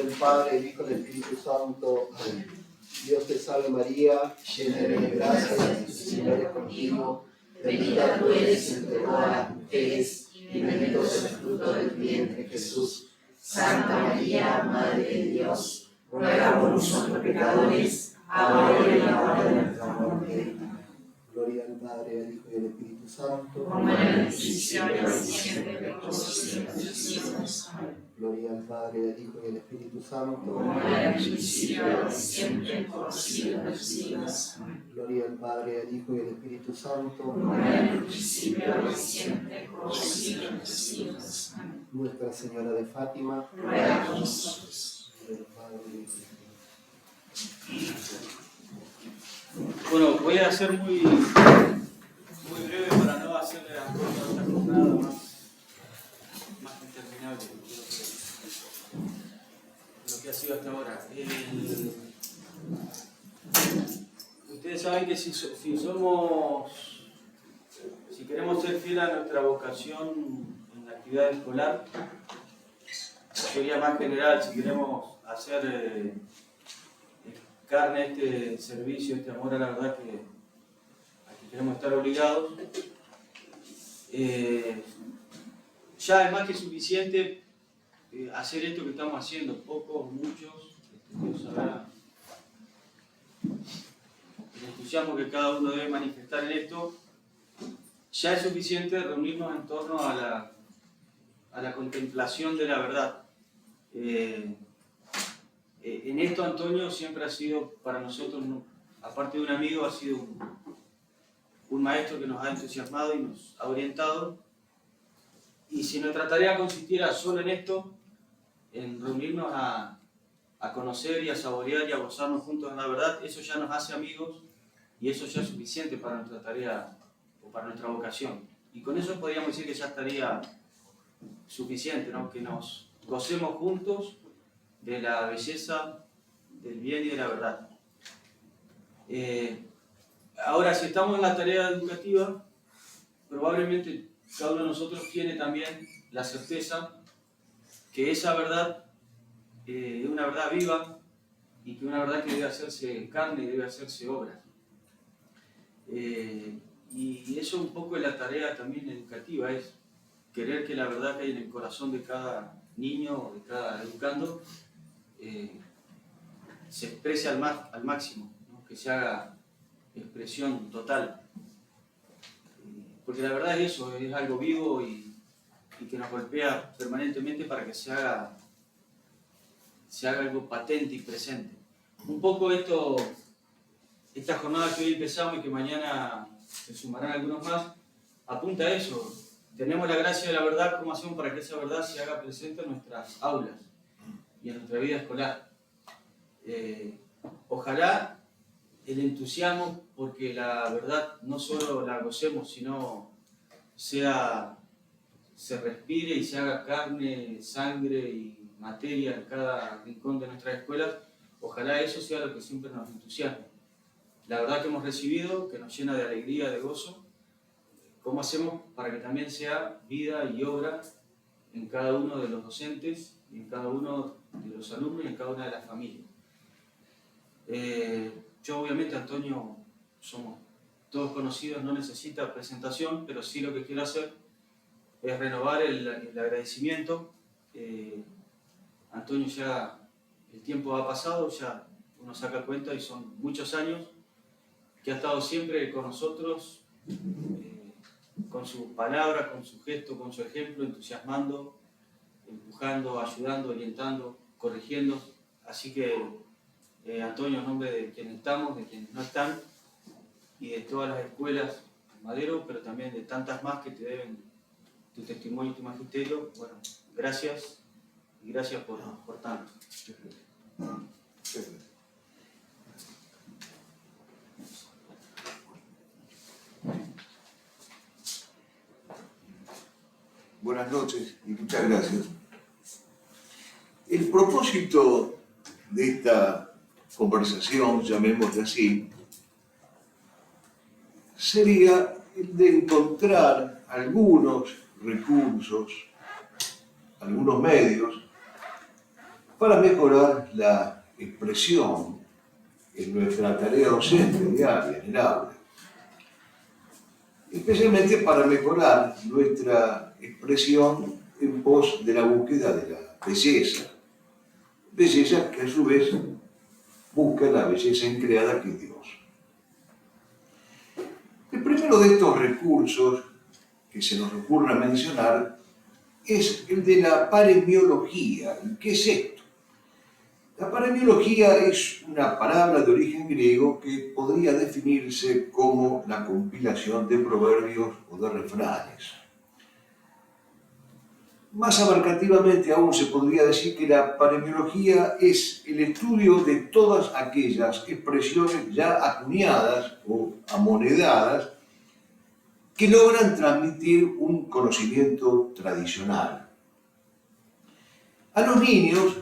del Padre, del Hijo y del Espíritu Santo. Amén. Dios te salve María, llena eres de gracia, el Señor es contigo. Bendita tú eres entre todas las mujeres, y bendito es el fruto de tu vientre, Jesús. Santa María, Madre de Dios, ruega por nosotros pecadores, ahora y en la hora de nuestra muerte. Gloria al Padre, al Hijo y al Espíritu Santo. Como en el principio, ahora y siempre, por los siglos de los siglos. Amén. Gloria al Padre, al Hijo y al Espíritu Santo. Como en el principio, ahora y siempre, por los siglos de los siglos. Amén. Gloria al Padre, al Hijo y al Espíritu Santo. Como en el principio, ahora y siempre, por los siglos de los siglos. Amén. Nuestra Señora de Fátima, Ruega por nosotros. del Padre, del Hijo y del Bueno, voy a ser muy breve para no hacerle a esta jornada más interminable de lo que ha sido hasta ahora. Ustedes saben que si queremos ser fieles a nuestra vocación en la actividad escolar, sería más general, si queremos hacer carne este servicio, este amor a la verdad que queremos estar obligados, ya es más que suficiente hacer esto que estamos haciendo, pocos, muchos, Dios sabrá el entusiasmo que cada uno debe manifestar en esto. Ya es suficiente reunirnos en torno a la contemplación de la verdad. En esto Antonio siempre ha sido para nosotros, aparte de un amigo, ha sido un maestro que nos ha entusiasmado y nos ha orientado. Y si nuestra tarea consistiera solo en esto, en reunirnos a conocer y a saborear y a gozarnos juntos en la verdad, eso ya nos hace amigos y eso ya es suficiente para nuestra tarea o para nuestra vocación. Y con eso podríamos decir que ya estaría suficiente, ¿no? Que nos gocemos juntos de la belleza, del bien y de la verdad. Ahora, si estamos en la tarea educativa, probablemente cada uno de nosotros tiene también la certeza que esa verdad es una verdad viva y que una verdad que debe hacerse carne y debe hacerse obra. Y eso un poco es la tarea también educativa, es querer que la verdad que hay en el corazón de cada niño o de cada educando se exprese al máximo, ¿no? Que se haga expresión total. Porque la verdad es eso, es algo vivo y que nos golpea permanentemente para que se haga algo patente y presente. Un poco esta jornada que hoy empezamos y que mañana se sumarán algunos más, apunta a eso. Tenemos la gracia de la verdad, ¿cómo hacemos para que esa verdad se haga presente en nuestras aulas y en nuestra vida escolar? Ojalá el entusiasmo porque la verdad no solo la gocemos, sino se respire y se haga carne, sangre y materia en cada rincón de nuestras escuelas. Ojalá eso sea lo que siempre nos entusiasme. La verdad que hemos recibido, que nos llena de alegría, de gozo. ¿Cómo hacemos para que también sea vida y obra en cada uno de los docentes, y en cada uno de los alumnos y en cada una de las familias? Yo obviamente, Antonio, somos todos conocidos, no necesita presentación, pero sí lo que quiero hacer es renovar el agradecimiento. Antonio, ya el tiempo ha pasado, ya uno saca cuenta y son muchos años que ha estado siempre con nosotros, con sus palabras, con su gesto, con su ejemplo, entusiasmando, empujando, ayudando, orientando, corrigiendo. Así que, Antonio, en nombre de quienes estamos, de quienes no están, y de todas las escuelas Madero, pero también de tantas más que te deben tu testimonio y tu magisterio, bueno, gracias y gracias por tanto. Buenas noches y muchas gracias. El propósito de esta conversación, llamémosle así, sería el de encontrar algunos recursos, algunos medios para mejorar la expresión en nuestra tarea docente diaria, en el aula. Especialmente para mejorar nuestra expresión en pos de la búsqueda de la belleza. Belleza que a su vez busca la belleza increada que es Dios. El primero de estos recursos que se nos ocurre a mencionar es el de la paremiología. ¿Qué es esto? La paremiología es una palabra de origen griego que podría definirse como la compilación de proverbios o de refranes. Más abarcativamente aún se podría decir que la paremiología es el estudio de todas aquellas expresiones ya acuñadas o amonedadas que logran transmitir un conocimiento tradicional. A los niños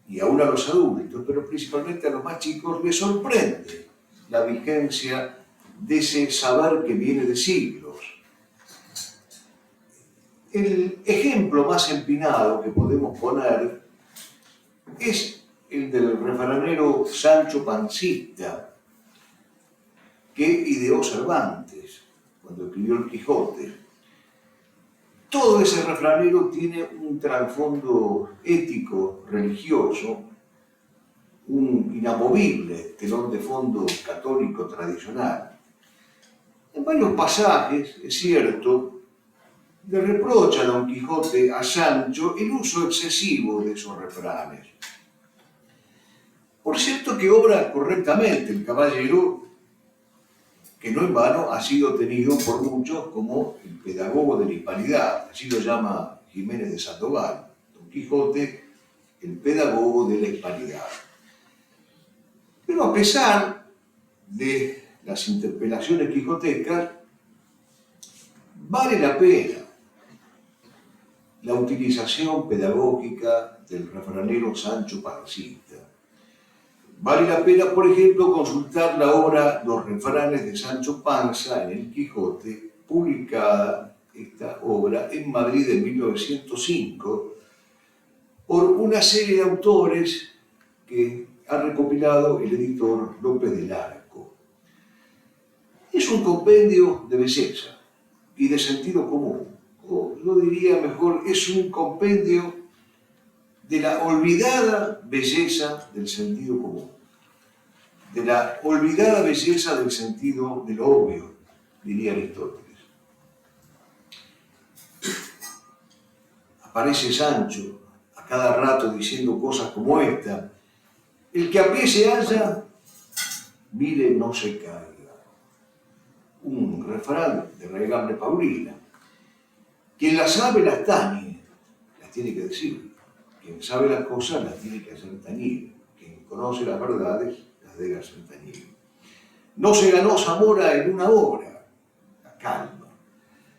y aún a los adultos, pero principalmente a los más chicos, les sorprende la vigencia de ese saber que viene de siglos. El ejemplo más empinado que podemos poner es el del refranero Sancho Pancita, que ideó Cervantes cuando escribió el Quijote. Todo ese refranero tiene un trasfondo ético, religioso, un inamovible telón de fondo católico tradicional. En varios pasajes, es cierto, le reprocha a Don Quijote a Sancho el uso excesivo de esos refranes. Por cierto que obra correctamente el caballero, que no en vano ha sido tenido por muchos como el pedagogo de la hispanidad, así lo llama Jiménez de Sandoval, Don Quijote, el pedagogo de la hispanidad. Pero a pesar de las interpelaciones quijotescas, vale la pena la utilización pedagógica del refranero Sancho Pancita. Vale la pena, por ejemplo, consultar la obra Los refranes de Sancho Panza en el Quijote, publicada esta obra en Madrid en 1905 por una serie de autores que ha recopilado el editor López del Arco. Es un compendio de belleza y de sentido común, o yo diría mejor, es un compendio de la olvidada belleza del sentido común, de la olvidada belleza del sentido de lo obvio, diría Aristóteles. Aparece Sancho a cada rato diciendo cosas como esta: el que a pie se halla, mire no se caiga. Un refrán de raigambre paulina. Quien las sabe las tañe, las tiene que decir. Quien sabe las cosas las tiene que hacer tañir. Quien conoce las verdades las debe hacer tañir. No se ganó Zamora en una hora, la calma.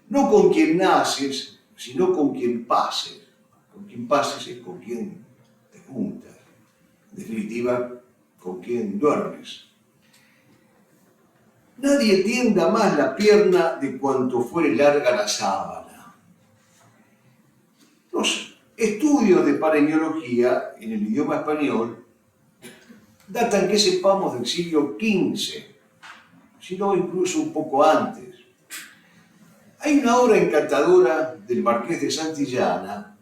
No con quien naces, sino con quien pases. Con quien pases es con quien te juntas. En definitiva, con quien duermes. Nadie tienda más la pierna de cuanto fuere larga la sábana. Los estudios de paremiología en el idioma español datan, que sepamos, del siglo XV, si no incluso un poco antes. Hay una obra encantadora del Marqués de Santillana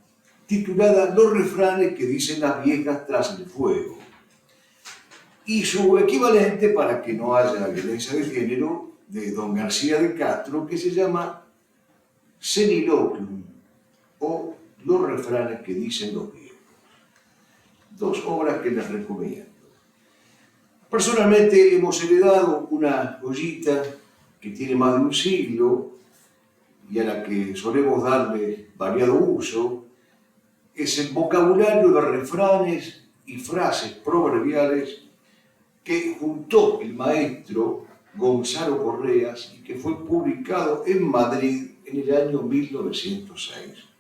titulada Los refranes que dicen las viejas tras el fuego, y su equivalente, para que no haya violencia de género, de don García de Castro, que se llama Soliloquium, o Los refranes que dicen los viejos. Dos obras que les recomiendo. Personalmente hemos heredado una joyita que tiene más de un siglo y a la que solemos darle variado uso. Es el vocabulario de refranes y frases proverbiales que juntó el maestro Gonzalo Correas y que fue publicado en Madrid en el año 1906.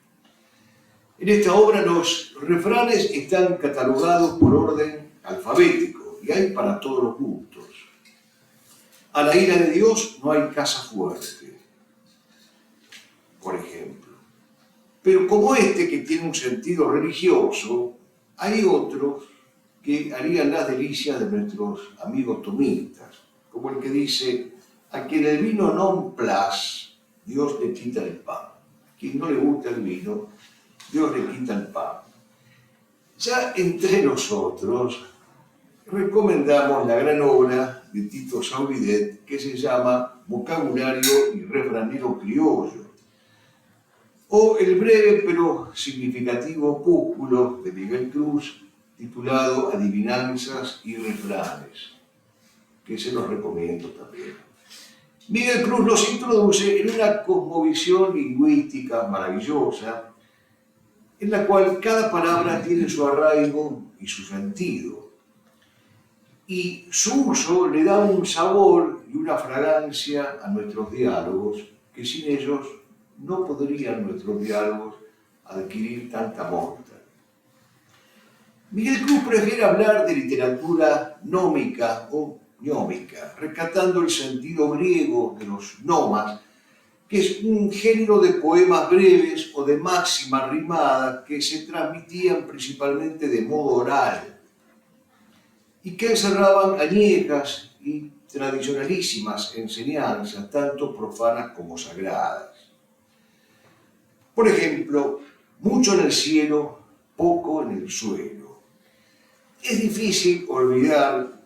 En esta obra los refranes están catalogados por orden alfabético y hay para todos los gustos. A la ira de Dios no hay casa fuerte, por ejemplo. Pero como este, que tiene un sentido religioso, hay otros que harían las delicias de nuestros amigos tomistas, como el que dice: a quien el vino non plas, Dios le quita el pan. A quien no le gusta el vino, Dios le quita el pan. Ya entre nosotros recomendamos la gran obra de Tito Sauvidet que se llama Vocabulario y Refranero Criollo, o el breve pero significativo opúsculo de Miguel Cruz titulado Adivinanzas y Refranes, que se los recomiendo también. Miguel Cruz nos introduce en una cosmovisión lingüística maravillosa, en la cual cada palabra tiene su arraigo y su sentido, y su uso le da un sabor y una fragancia a nuestros diálogos que sin ellos no podrían nuestros diálogos adquirir tanta monta. Miguel Cruz prefiere hablar de literatura nómica o gnomica, rescatando el sentido griego de los nomas, que es un género de poemas breves o de máximas rimadas que se transmitían principalmente de modo oral y que encerraban añejas y tradicionalísimas enseñanzas, tanto profanas como sagradas. Por ejemplo, mucho en el cielo, poco en el suelo. Es difícil olvidar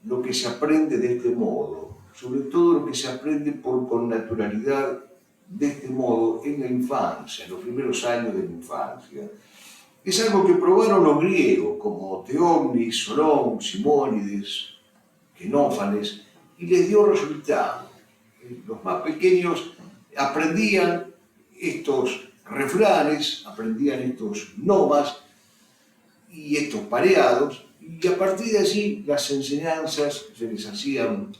lo que se aprende de este modo, sobre todo lo que se aprende por connaturalidad de este modo en la infancia, en los primeros años de la infancia. Es algo que probaron los griegos, como Teognis, Solón, Simónides, Genófanes, y les dio resultado. Los más pequeños aprendían estos refranes, aprendían estos nomas y estos pareados, y a partir de allí las enseñanzas se les hacían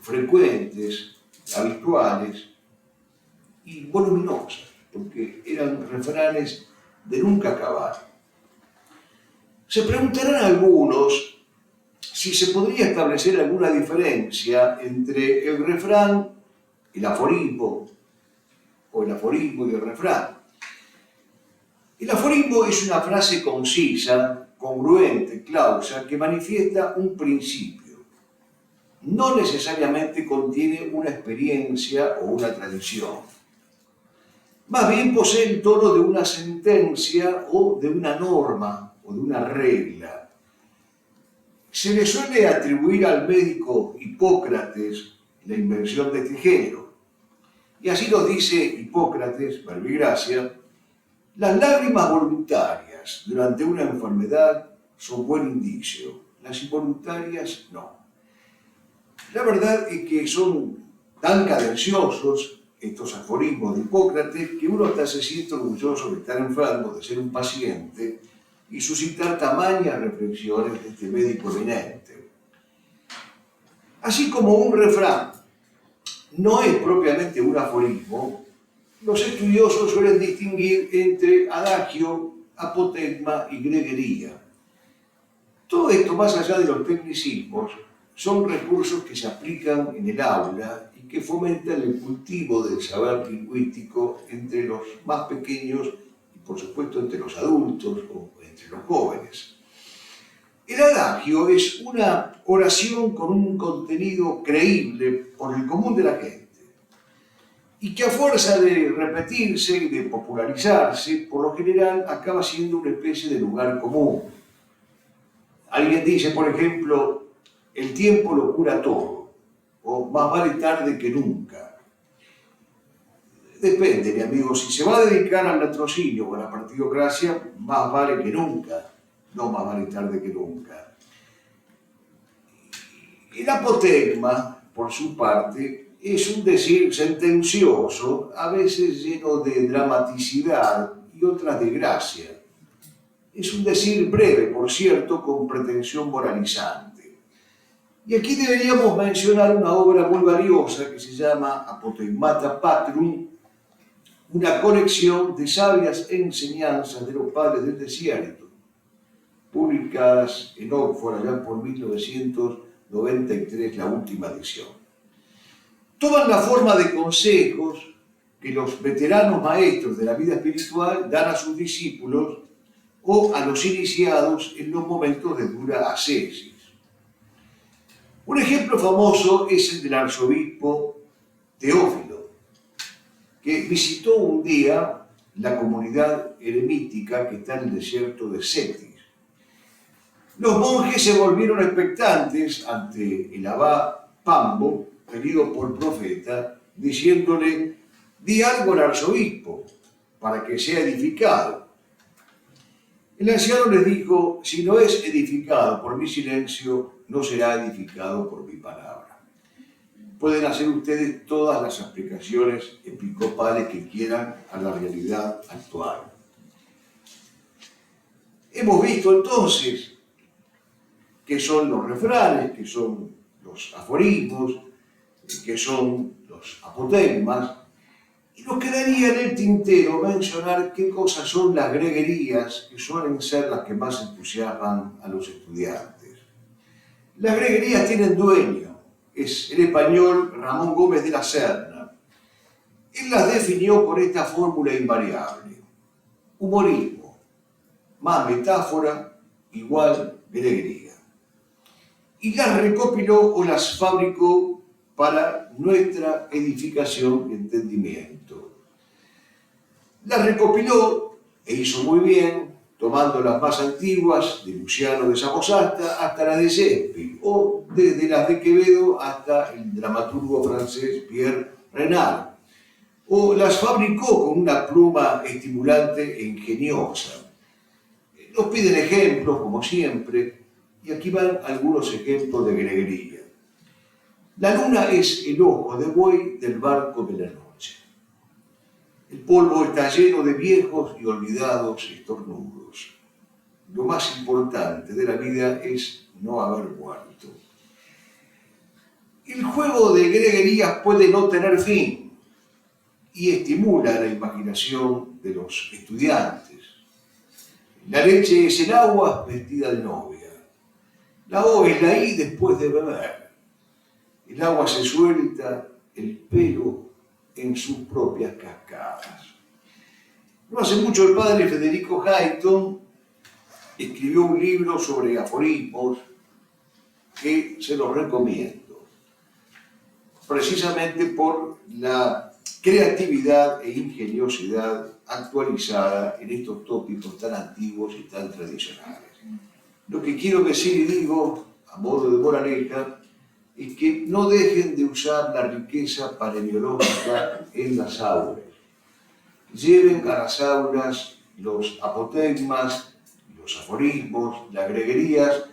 frecuentes, habituales y voluminosas, porque eran refranes de nunca acabar. Se preguntarán algunos si se podría establecer alguna diferencia entre el refrán y el aforismo, o el aforismo y el refrán. El aforismo es una frase concisa, congruente, clausa, que manifiesta un principio. No necesariamente contiene una experiencia o una tradición. Más bien posee el tono de una sentencia o de una norma o de una regla. Se le suele atribuir al médico Hipócrates la invención de este género. Y así lo dice Hipócrates, Verbigracia: las lágrimas voluntarias durante una enfermedad son buen indicio, las involuntarias no. La verdad es que son tan cadenciosos estos aforismos de Hipócrates que uno hasta se siente orgulloso de estar enfermo, de ser un paciente y suscitar tamañas reflexiones de este médico eminente. Así como un refrán no es propiamente un aforismo, los estudiosos suelen distinguir entre adagio, apotegma y greguería. Todo esto, más allá de los tecnicismos, son recursos que se aplican en el aula y que fomentan el cultivo del saber lingüístico entre los más pequeños y, por supuesto, entre los adultos o entre los jóvenes. El adagio es una oración con un contenido creíble por el común de la gente y que a fuerza de repetirse y de popularizarse, por lo general acaba siendo una especie de lugar común. Alguien dice, por ejemplo, el tiempo lo cura todo, o más vale tarde que nunca. Depende, mi amigo, si se va a dedicar al latrocinio o a la partidocracia, más vale que nunca, no más vale tarde que nunca. El apotegma, por su parte, es un decir sentencioso, a veces lleno de dramaticidad y otras de gracia. Es un decir breve, por cierto, con pretensión moralizante. Y aquí deberíamos mencionar una obra muy valiosa que se llama Apotegmata Patrum, una colección de sabias enseñanzas de los padres del desierto, publicadas en Oxford allá por 1993, la última edición. Toman la forma de consejos que los veteranos maestros de la vida espiritual dan a sus discípulos o a los iniciados en los momentos de dura ascesis. Un ejemplo famoso es el del arzobispo Teófilo, que visitó un día la comunidad eremítica que está en el desierto de Cetis. Los monjes se volvieron expectantes ante el abad Pambo, pedido por el profeta, diciéndole: di algo al arzobispo para que sea edificado. El anciano les dijo: si no es edificado por mi silencio, no será edificado por mi palabra. Pueden hacer ustedes todas las aplicaciones episcopales que quieran a la realidad actual. Hemos visto entonces qué son los refranes, qué son los aforismos, qué son los apotegmas, y nos quedaría en el tintero mencionar qué cosas son las greguerías, que suelen ser las que más entusiasman a los estudiantes. Las greguerías tienen dueño, es el español Ramón Gómez de la Serna. Él las definió con esta fórmula invariable: humorismo más metáfora igual greguería. Y las recopiló o las fabricó para nuestra edificación y entendimiento. Las recopiló e hizo muy bien, tomando las más antiguas, de Luciano de Samosata hasta las de Shakespeare, o desde las de Quevedo hasta el dramaturgo francés Pierre Renard, o las fabricó con una pluma estimulante e ingeniosa. Nos piden ejemplos, como siempre, y aquí van algunos ejemplos de greguería. La luna es el ojo de buey del barco de la noche. El polvo está lleno de viejos y olvidados estornudos. Lo más importante de la vida es no haber muerto. El juego de greguerías puede no tener fin y estimula la imaginación de los estudiantes. La leche es el agua vestida de novia. La O es la I después de beber. El agua se suelta, el pelo en sus propias cascadas. No hace mucho el padre Federico Hayton escribió un libro sobre aforismos que se los recomiendo, precisamente por la creatividad e ingeniosidad actualizada en estos tópicos tan antiguos y tan tradicionales. Lo que quiero decir y digo, a modo de moraleja, es que no dejen de usar la riqueza paleniológica en las aulas. Lleven a las aulas los apotegmas, los aforismos, las greguerías,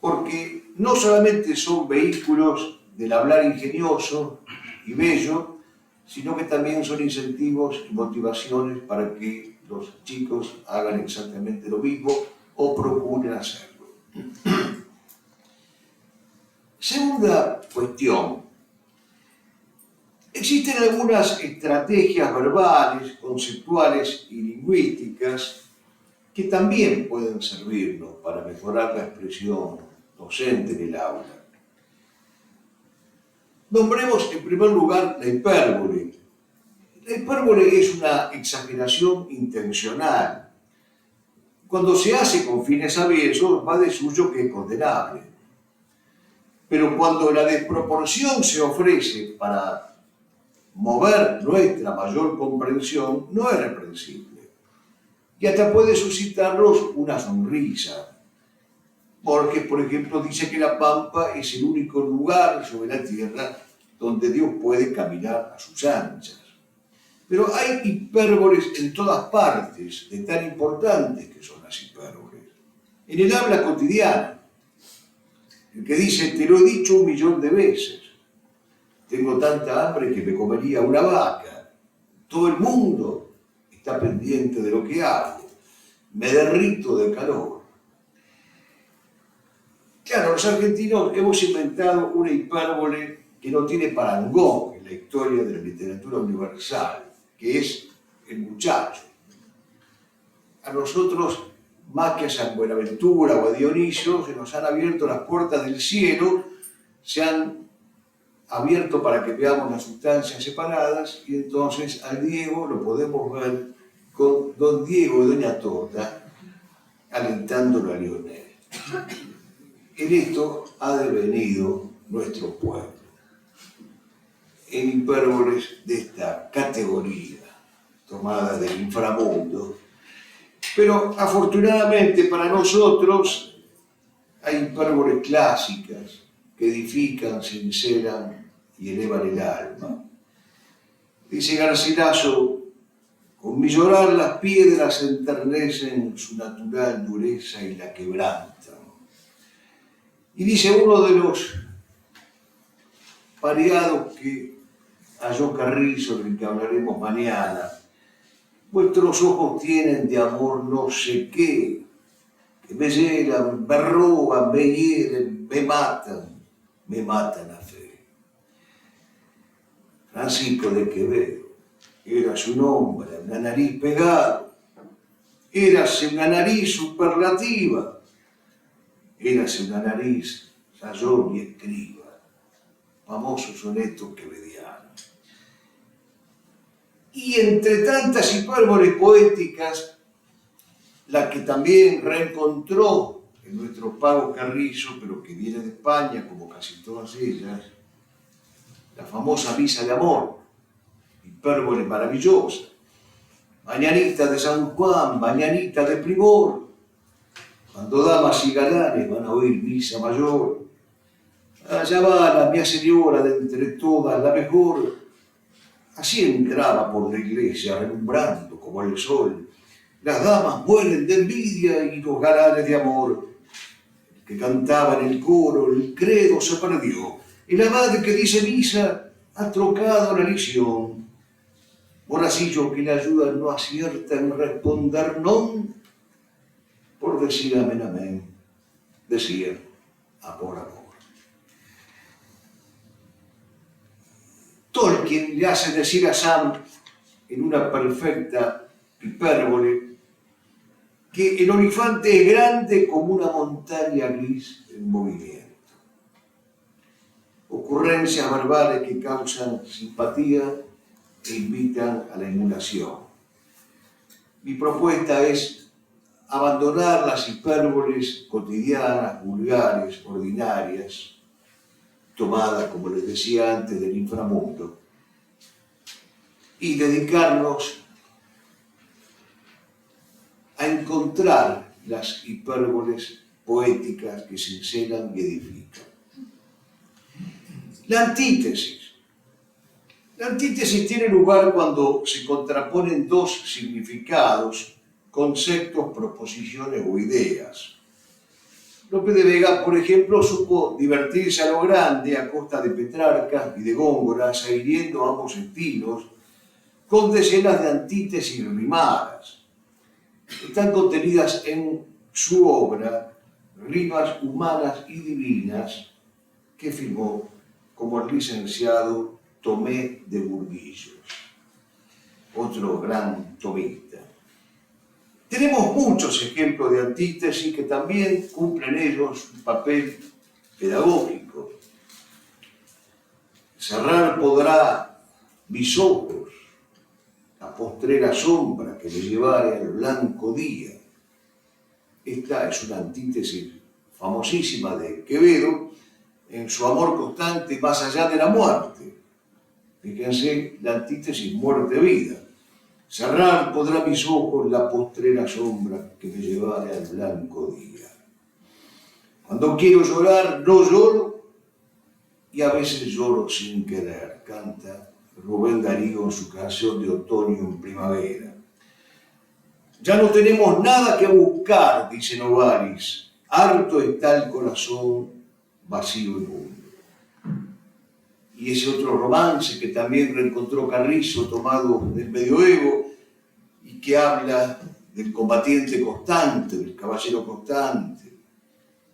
porque no solamente son vehículos del hablar ingenioso y bello, sino que también son incentivos y motivaciones para que los chicos hagan exactamente lo mismo o procuren hacerlo. Segunda cuestión. Existen algunas estrategias verbales, conceptuales y lingüísticas que también pueden servirnos para mejorar la expresión docente en el aula. Nombremos en primer lugar la hipérbole. La hipérbole es una exageración intencional. Cuando se hace con fines aviesos, va de suyo que es condenable. Pero cuando la desproporción se ofrece para mover nuestra mayor comprensión, no es reprensible. Y hasta puede suscitarnos una sonrisa. Porque, por ejemplo, dice que la Pampa es el único lugar sobre la tierra donde Dios puede caminar a sus anchas. Pero hay hipérboles en todas partes, de tan importantes que son las hipérboles. En el habla cotidiana, el que dice: te lo he dicho 1.000.000 de veces, tengo tanta hambre que me comería una vaca, todo el mundo está pendiente de lo que hago, me derrito de calor. Claro, los argentinos hemos inventado una hipérbole que no tiene parangón en la historia de la literatura universal, que es el muchacho. A nosotros, más que a San Buenaventura o a Dionisio, se nos han abierto las puertas del cielo, se han abierto para que veamos las sustancias separadas, y entonces al Diego lo podemos ver con don Diego y doña Tota alentándolo a Lionel. En esto ha devenido nuestro pueblo, en hipérboles de esta categoría, tomada del inframundo. Pero afortunadamente para nosotros hay hipérboles clásicas que edifican, sinceran y elevan el alma. Dice Garcilaso: con mi llorar las piedras enternecen su natural dureza y la quebrantan. Y dice uno de los pareados que halló Carrizo, del que hablaremos mañana: vuestros ojos tienen de amor no sé qué, que me hieran, me roban, me hieren, me matan a fe. Francisco de Quevedo era su nombre, una nariz pegada, érase una nariz superlativa, érase una nariz sayón y escriba, famoso soneto quevediano. Y entre tantas hipérboles poéticas, la que también reencontró en nuestro Pago Carrizo, pero que viene de España, como casi todas ellas, la famosa Misa de Amor, hipérbole maravillosa. Mañanita de San Juan, mañanita de primor, cuando damas y galanes van a oír misa mayor. Allá va la mía señora de entre todas la mejor, así entraba por la iglesia relumbrando como el sol. Las damas mueren de envidia y los galanes de amor. El que cantaba en el coro el credo se perdió. El abad que dice misa ha trocado la lición. Moracillo que le ayudan no acierta en responder non, por decir amén, amén, decía amor, amor. Tolkien le hace decir a Sam, en una perfecta hipérbole, que el olifante es grande como una montaña gris en movimiento. Ocurrencias verbales que causan simpatía e invitan a la emulación. Mi propuesta es abandonar las hipérboles cotidianas, vulgares, ordinarias, tomadas, como les decía antes, del inframundo, y dedicarnos a encontrar las hipérboles poéticas que sinceran y edifican. La antítesis. La antítesis tiene lugar cuando se contraponen dos significados, conceptos, proposiciones o ideas. Lope de Vega, por ejemplo, supo divertirse a lo grande a costa de Petrarcas y de Góngora, hiriendo ambos estilos, con decenas de antítesis rimadas. Están contenidas en su obra Rimas humanas y divinas, que firmó como el licenciado Tomé de Burguillos, otro gran tomista. Tenemos muchos ejemplos de antítesis que también cumplen ellos un papel pedagógico. Cerrar podrá mis ojos la postrera sombra que me llevare al blanco día. Esta es una antítesis famosísima de Quevedo en su amor constante más allá de la muerte. Fíjense la antítesis muerte-vida. Cerrar podrá mis ojos la postrera sombra que me llevare al blanco día. Cuando quiero llorar, no lloro, y a veces lloro sin querer, canta Rubén Darío en su canción de Otoño en Primavera. Ya no tenemos nada que buscar, dice Novalis, harto está el corazón vacío y mundo. Y ese otro romance que también reencontró Carrizo, tomado del medioevo, y que habla del combatiente constante, del caballero constante.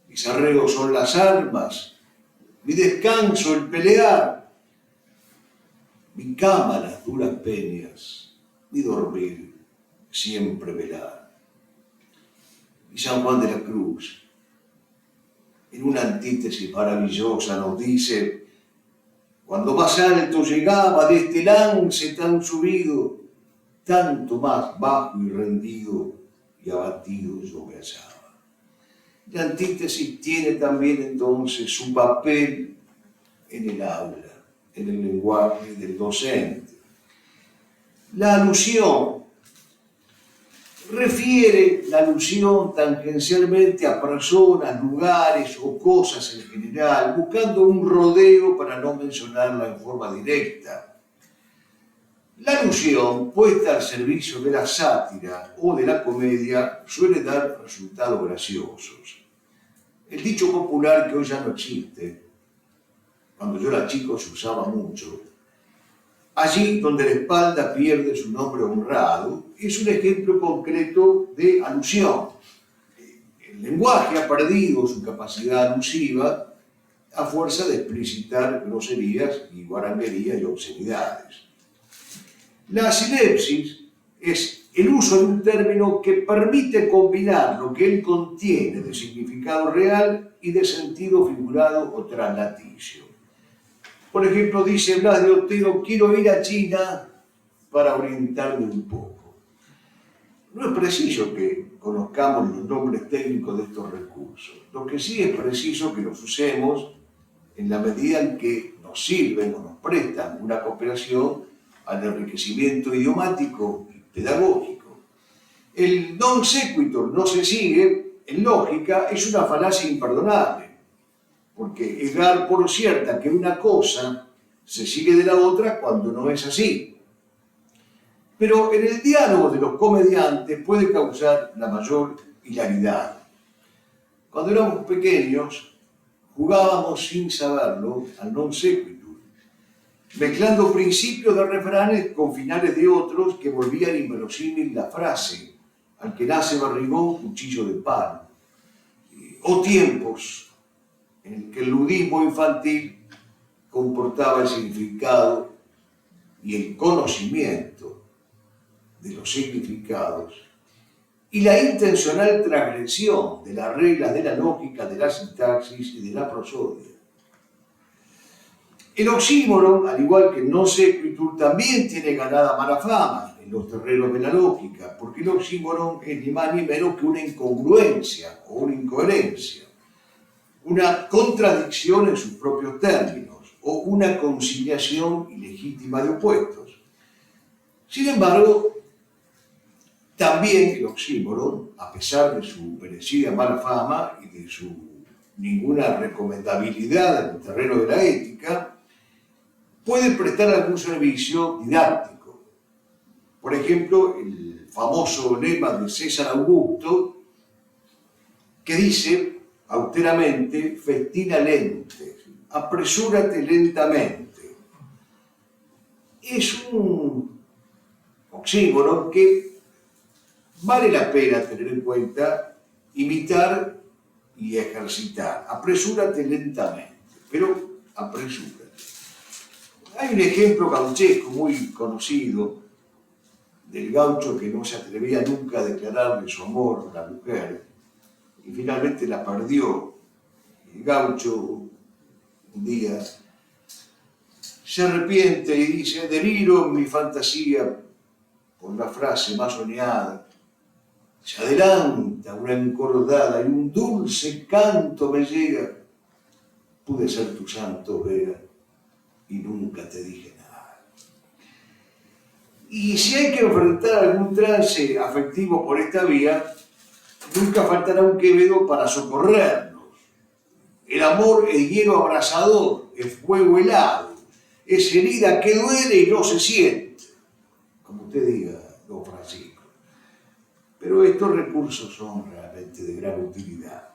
Mis arreglos son las armas, mi descanso el pelear, mi cama las duras peñas, mi dormir siempre velar. Y San Juan de la Cruz, en una antítesis maravillosa, nos dice: cuando más alto llegaba de este lance tan subido, tanto más bajo y rendido y abatido yo me hallaba. La antítesis tiene también entonces su papel en el aula, en el lenguaje del docente. La alusión refiere la alusión tangencialmente a personas, lugares o cosas en general, buscando un rodeo para no mencionarla en forma directa. La alusión, puesta al servicio de la sátira o de la comedia, suele dar resultados graciosos. El dicho popular que hoy ya no existe, cuando yo era chico se usaba mucho, allí donde la espalda pierde su nombre honrado, es un ejemplo concreto de alusión. El lenguaje ha perdido su capacidad alusiva a fuerza de explicitar groserías y guaranguerías y obscenidades. La sinepsis es el uso de un término que permite combinar lo que él contiene de significado real y de sentido figurado o traslaticio. Por ejemplo, dice Blas de Otero, quiero ir a China para orientarme un poco. No es preciso que conozcamos los nombres técnicos de estos recursos. Lo que sí es preciso que los usemos en la medida en que nos sirven o nos prestan una cooperación al enriquecimiento idiomático y pedagógico. El non sequitur no se sigue, en lógica, es una falacia imperdonable, porque es dar por cierta que una cosa se sigue de la otra cuando no es así. Pero en el diálogo de los comediantes puede causar la mayor hilaridad. Cuando éramos pequeños, jugábamos sin saberlo al non sequitur, mezclando principios de refranes con finales de otros que volvían inverosímil la frase, al que nace barrigón, cuchillo de palo. O tiempos en el que el ludismo infantil comportaba el significado y el conocimiento de los significados y la intencional transgresión de las reglas de la lógica, de la sintaxis y de la prosodia. El oxímoron, al igual que el non sequitur, también tiene ganada mala fama en los terrenos de la lógica, porque el oxímoron es ni más ni menos que una incongruencia o una incoherencia, una contradicción en sus propios términos o una conciliación ilegítima de opuestos. Sin embargo, también el oxímoron, a pesar de su merecida mala fama y de su ninguna recomendabilidad en el terreno de la ética, puede prestar algún servicio didáctico. Por ejemplo, el famoso lema de César Augusto, que dice austeramente, festina lente, apresúrate lentamente. Es un oxímoron que vale la pena tener en cuenta, imitar y ejercitar. Apresúrate lentamente, pero apresúrate. Hay un ejemplo gauchesco muy conocido del gaucho que no se atrevía nunca a declararle su amor a la mujer y finalmente la perdió. El gaucho un día se arrepiente y dice, deliro en mi fantasía por la frase más soñada. Se adelanta una encordada y un dulce canto me llega. Pude ser tu santo, Vega, y nunca te dije nada. Y si hay que enfrentar algún trance afectivo por esta vía, nunca faltará un Quevedo para socorrernos. El amor es hielo abrasador, es fuego helado, es herida que duele y no se siente, como usted diga, don Francisco. Pero estos recursos son realmente de gran utilidad.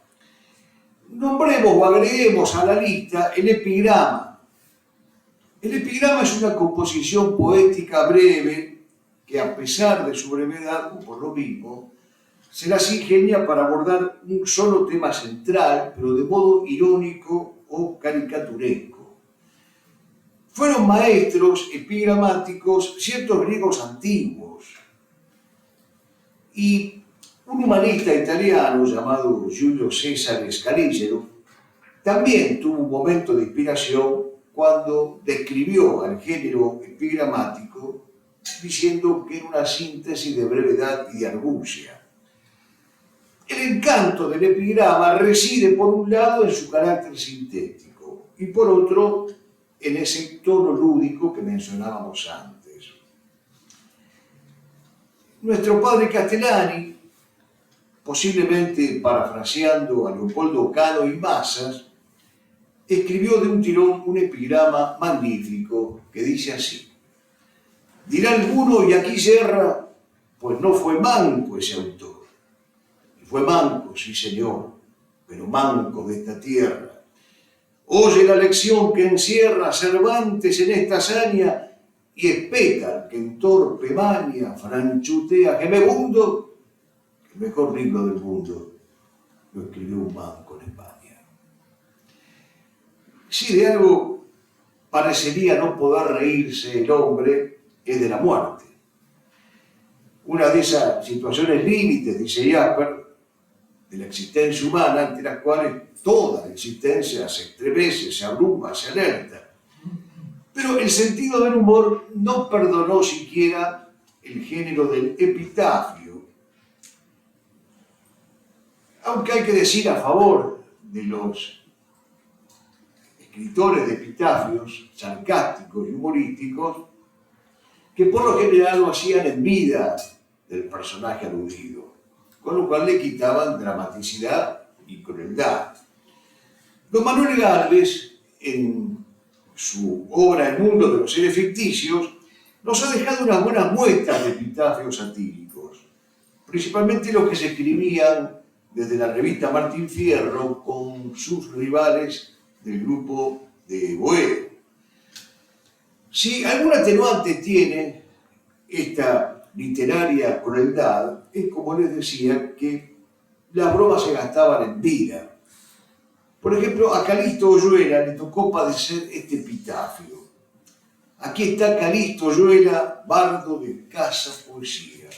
Nombremos o agreguemos a la lista el epigrama. El epigrama es una composición poética breve que, a pesar de su brevedad, o por lo mismo, se las ingenia para abordar un solo tema central, pero de modo irónico o caricaturesco. Fueron maestros epigramáticos ciertos griegos antiguos y un humanista italiano llamado Giulio Cesare Scaligero también tuvo un momento de inspiración cuando describió al género epigramático diciendo que era una síntesis de brevedad y de argucia. El encanto del epigrama reside por un lado en su carácter sintético y por otro en ese tono lúdico que mencionábamos antes. Nuestro padre Castellani, posiblemente parafraseando a Leopoldo Cano y Mazas, escribió de un tirón un epigrama magnífico que dice así: dirá alguno, y aquí cierra, pues no fue manco ese autor. Y fue manco, sí señor, pero manco de esta tierra. Oye la lección que encierra Cervantes en esta hazaña y espeta que en torpe maña franchutea Gemebundo, el mejor libro del mundo, lo escribió un manco en España. Si de algo parecería no poder reírse el hombre, es de la muerte. Una de esas situaciones límites, dice Jasper, de la existencia humana, ante las cuales toda la existencia se estremece, se abruma, se alerta. Pero el sentido del humor no perdonó siquiera el género del epitafio. Aunque hay que decir a favor de los escritores de epitafios sarcásticos y humorísticos, que por lo general lo hacían en vida del personaje aludido, con lo cual le quitaban dramaticidad y crueldad. Don Manuel Gálvez, en su obra El mundo de los seres ficticios, nos ha dejado unas buenas muestras de epitafios satíricos, principalmente los que se escribían desde la revista Martín Fierro con sus rivales del grupo de Boedo. Si algún atenuante tiene esta literaria crueldad, es como les decía, que las bromas se gastaban en vida. Por ejemplo, a Calixto Oyuela le tocó padecer este epitafio. Aquí está Calixto Oyuela, bardo de casa poesía.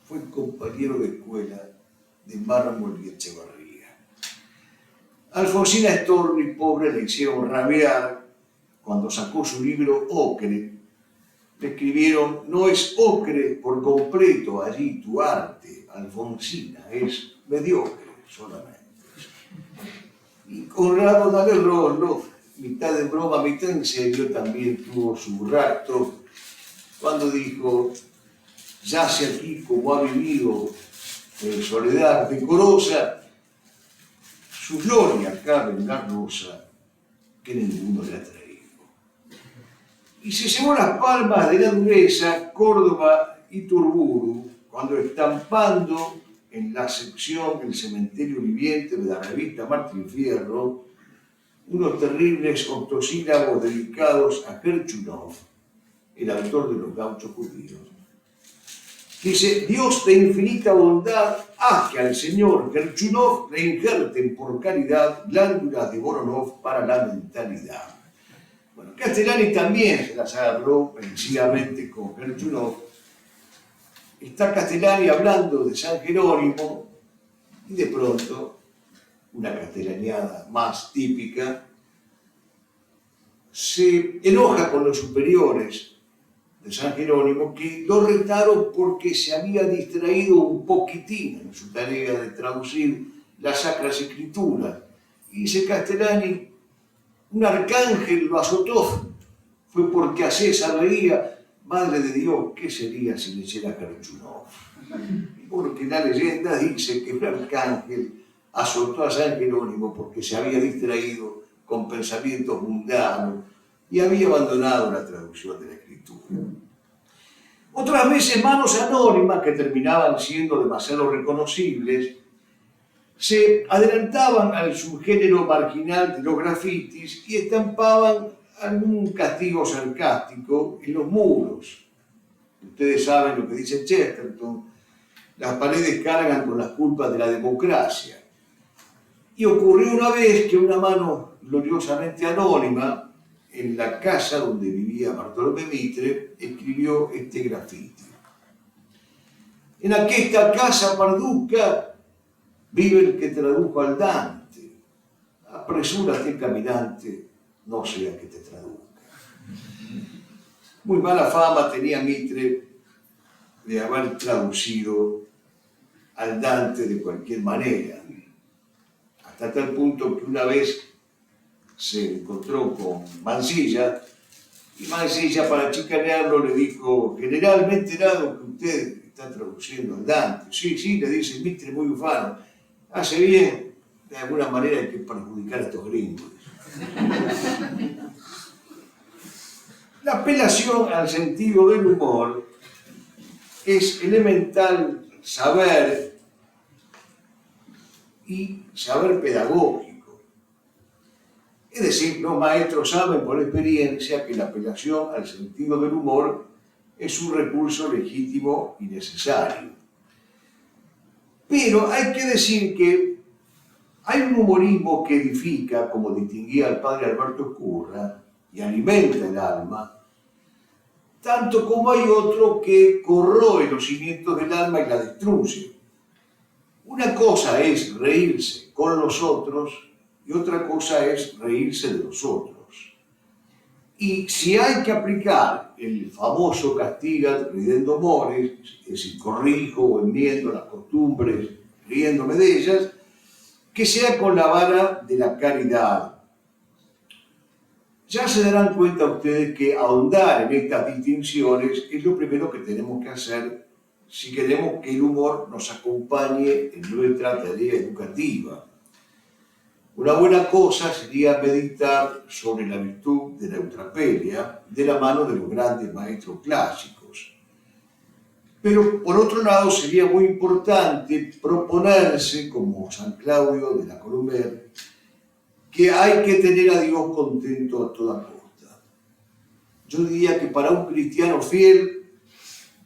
Fue compañero de escuela de Mármol y Echevarría. Alfonsina Storni, pobre, le hicieron rabiar cuando sacó su libro Ocre. Le escribieron: no es ocre por completo allí tu arte, Alfonsina, es mediocre solamente. Y Conrado Dalerrolo, mitad de broma, mitad en serio, también tuvo su rato cuando dijo: yace aquí como ha vivido en soledad decorosa, su gloria cabe en la rosa que ninguno le ha traído. Y se llevó las palmas de la dureza Córdoba y Turburu cuando, estampando en la sección El cementerio viviente de la revista Martín Fierro unos terribles octosílabos dedicados a Gerchunov, el autor de Los gauchos judíos, dice: Dios de infinita bondad, haz que al señor Gerchunov le injerten por caridad glándulas de Voronov para la mentalidad. Bueno, Castellani también se las agarró precisamente con Gerchunov. Está Castellani hablando de San Jerónimo y de pronto, una castellaneada más típica, se enoja con los superiores de San Jerónimo que lo retaron porque se había distraído un poquitín en su tarea de traducir las Sacras Escrituras. Y dice Castellani: un arcángel lo azotó, fue porque a César leía: madre de Dios, ¿qué sería si leyera Gerchunov? Porque la leyenda dice que un arcángel azotó a San Jerónimo porque se había distraído con pensamientos mundanos y había abandonado la traducción de la Escritura. Otras veces manos anónimas que terminaban siendo demasiado reconocibles se adelantaban al subgénero marginal de los grafitis y estampaban algún castigo sarcástico en los muros. Ustedes saben lo que dice Chesterton: las paredes cargan con las culpas de la democracia. Y ocurrió una vez que una mano gloriosamente anónima, en la casa donde vivía Bartolomé Mitre, escribió este grafiti: en aquesta casa parduca vive el que tradujo al Dante. Apresúrate, caminante, no sea que te traduzca. Muy mala fama tenía Mitre de haber traducido al Dante de cualquier manera. Hasta tal punto que una vez se encontró con Mansilla, y Mansilla, para chicanearlo, le dijo: generalmente dado que usted está traduciendo al Dante. Sí, sí, le dice el Mitre, muy ufano. Hace bien, de alguna manera hay que perjudicar a estos gringos. La apelación al sentido del humor es elemental saber y saber pedagógico. Es decir, los maestros saben por experiencia que la apelación al sentido del humor es un recurso legítimo y necesario. Pero hay que decir que hay un humorismo que edifica, como distinguía el padre Alberto Curra, y alimenta el alma, tanto como hay otro que corroe los cimientos del alma y la destruye. Una cosa es reírse con los otros y otra cosa es reírse de los otros. Y si hay que aplicar el famoso castigat ridendo mores, es decir, corrijo o enmiendo las costumbres riéndome de ellas, que sea con la vara de la caridad. Ya se darán cuenta ustedes que ahondar en estas distinciones es lo primero que tenemos que hacer si queremos que el humor nos acompañe en nuestra tarea educativa. Una buena cosa sería meditar sobre la virtud de la eutrapelia de la mano de los grandes maestros clásicos. Pero por otro lado sería muy importante proponerse, como San Claudio de la Colombier, que hay que tener a Dios contento a toda costa. Yo diría que para un cristiano fiel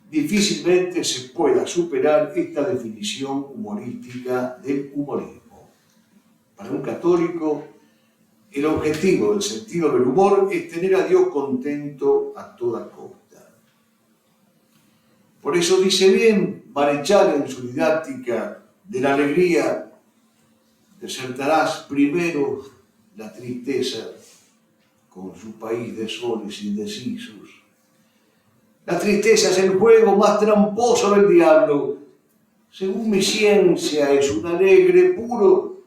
difícilmente se pueda superar esta definición humorística del humorismo. Para un católico, el objetivo del sentido del humor es tener a Dios contento a toda costa. Por eso dice bien Marechal en su didáctica de la alegría: desertarás primero la tristeza con su país de soles indecisos. La tristeza es el juego más tramposo del diablo. Según mi ciencia, es un alegre puro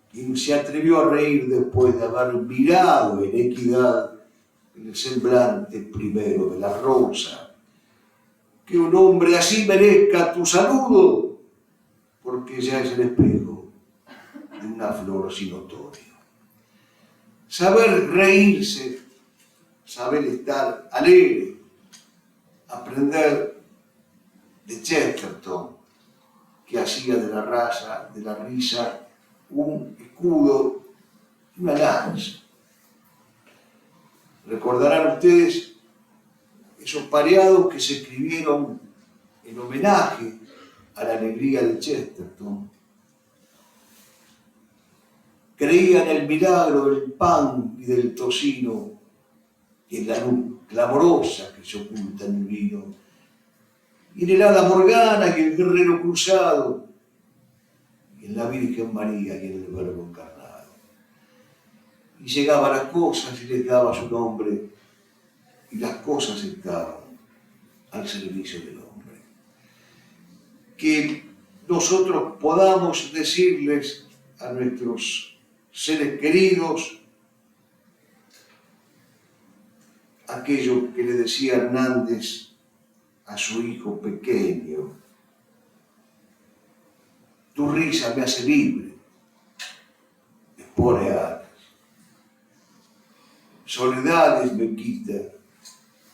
quien se atrevió a reír después de haber mirado en equidad el semblante primero de la rosa. Que un hombre así merezca tu saludo, porque ya es el espejo de una flor sin otoño. Saber reírse, saber estar alegre, aprender de Chesterton, que hacía de la raza, de la risa, un escudo y una lanza. Recordarán ustedes esos pareados que se escribieron en homenaje a la alegría de Chesterton. Creían en el milagro del pan y del tocino y en la luz clamorosa que se oculta en el vino, y en el hada Morgana y el guerrero cruzado, y en la Virgen María y en el Verbo encarnado. Y llegaba a las cosas y les daba su nombre, y las cosas estaban al servicio del hombre. Que nosotros podamos decirles a nuestros seres queridos aquello que le decía Hernández a su hijo pequeño: tu risa me hace libre, me pone alas, soledades me quita,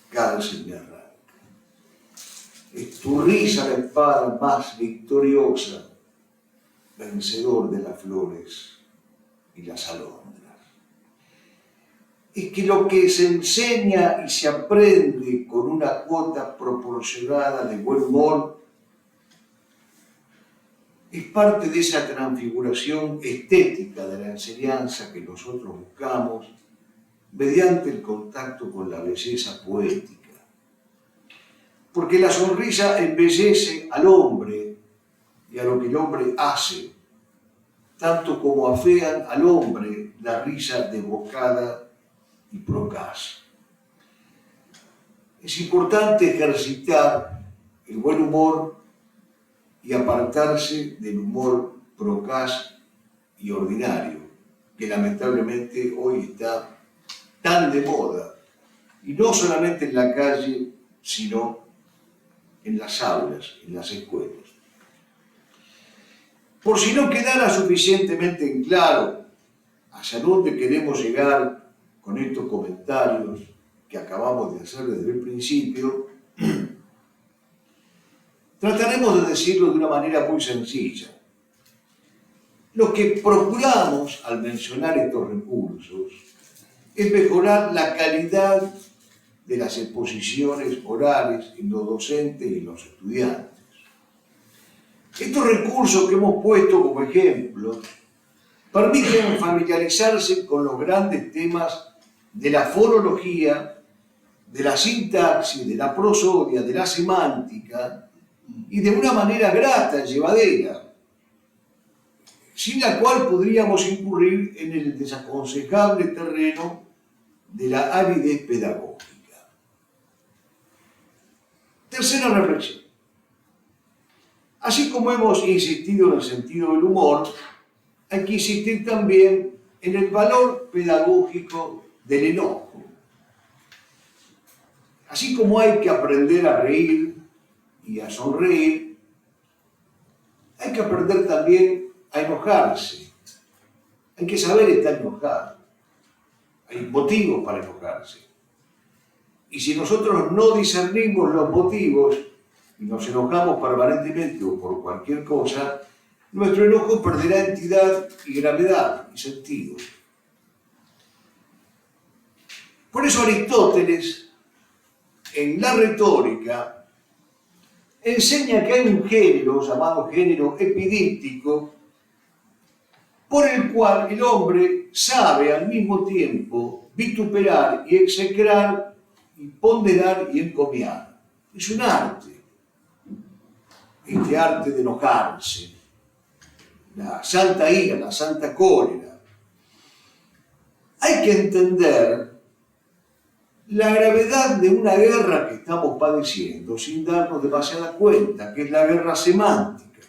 cáncer me arranca. Es tu risa la espada más victoriosa, vencedor de las flores y las alondras. Es que lo que se enseña y se aprende con una cuota proporcionada de buen humor es parte de esa transfiguración estética de la enseñanza que nosotros buscamos mediante el contacto con la belleza poética. Porque la sonrisa embellece al hombre y a lo que el hombre hace, tanto como afean al hombre la risa desbocada y procaz. Es importante ejercitar el buen humor y apartarse del humor procaz y ordinario, que lamentablemente hoy está tan de moda, y no solamente en la calle, sino en las aulas, en las escuelas. Por si no quedara suficientemente en claro hacia dónde queremos llegar con estos comentarios que acabamos de hacer desde el principio, trataremos de decirlo de una manera muy sencilla. Lo que procuramos al mencionar estos recursos es mejorar la calidad de las exposiciones orales en los docentes y en los estudiantes. Estos recursos que hemos puesto como ejemplo permiten familiarizarse con los grandes temas de la fonología, de la sintaxis, de la prosodia, de la semántica, y de una manera grata, llevadera, sin la cual podríamos incurrir en el desaconsejable terreno de la aridez pedagógica. Tercera reflexión. Así como hemos insistido en el sentido del humor, hay que insistir también en el valor pedagógico del enojo. Así como hay que aprender a reír y a sonreír, hay que aprender también a enojarse. Hay que saber estar enojado. Hay motivos para enojarse. Y si nosotros no discernimos los motivos y nos enojamos permanentemente o por cualquier cosa, nuestro enojo perderá entidad y gravedad y sentido. Por eso Aristóteles, en la retórica, enseña que hay un género llamado género epidíptico, por el cual el hombre sabe al mismo tiempo vituperar y execrar y ponderar y encomiar. Es un arte, este arte de enojarse, la santa ira, la santa cólera. Hay que entender la gravedad de una guerra que estamos padeciendo sin darnos demasiada cuenta, que es la guerra semántica.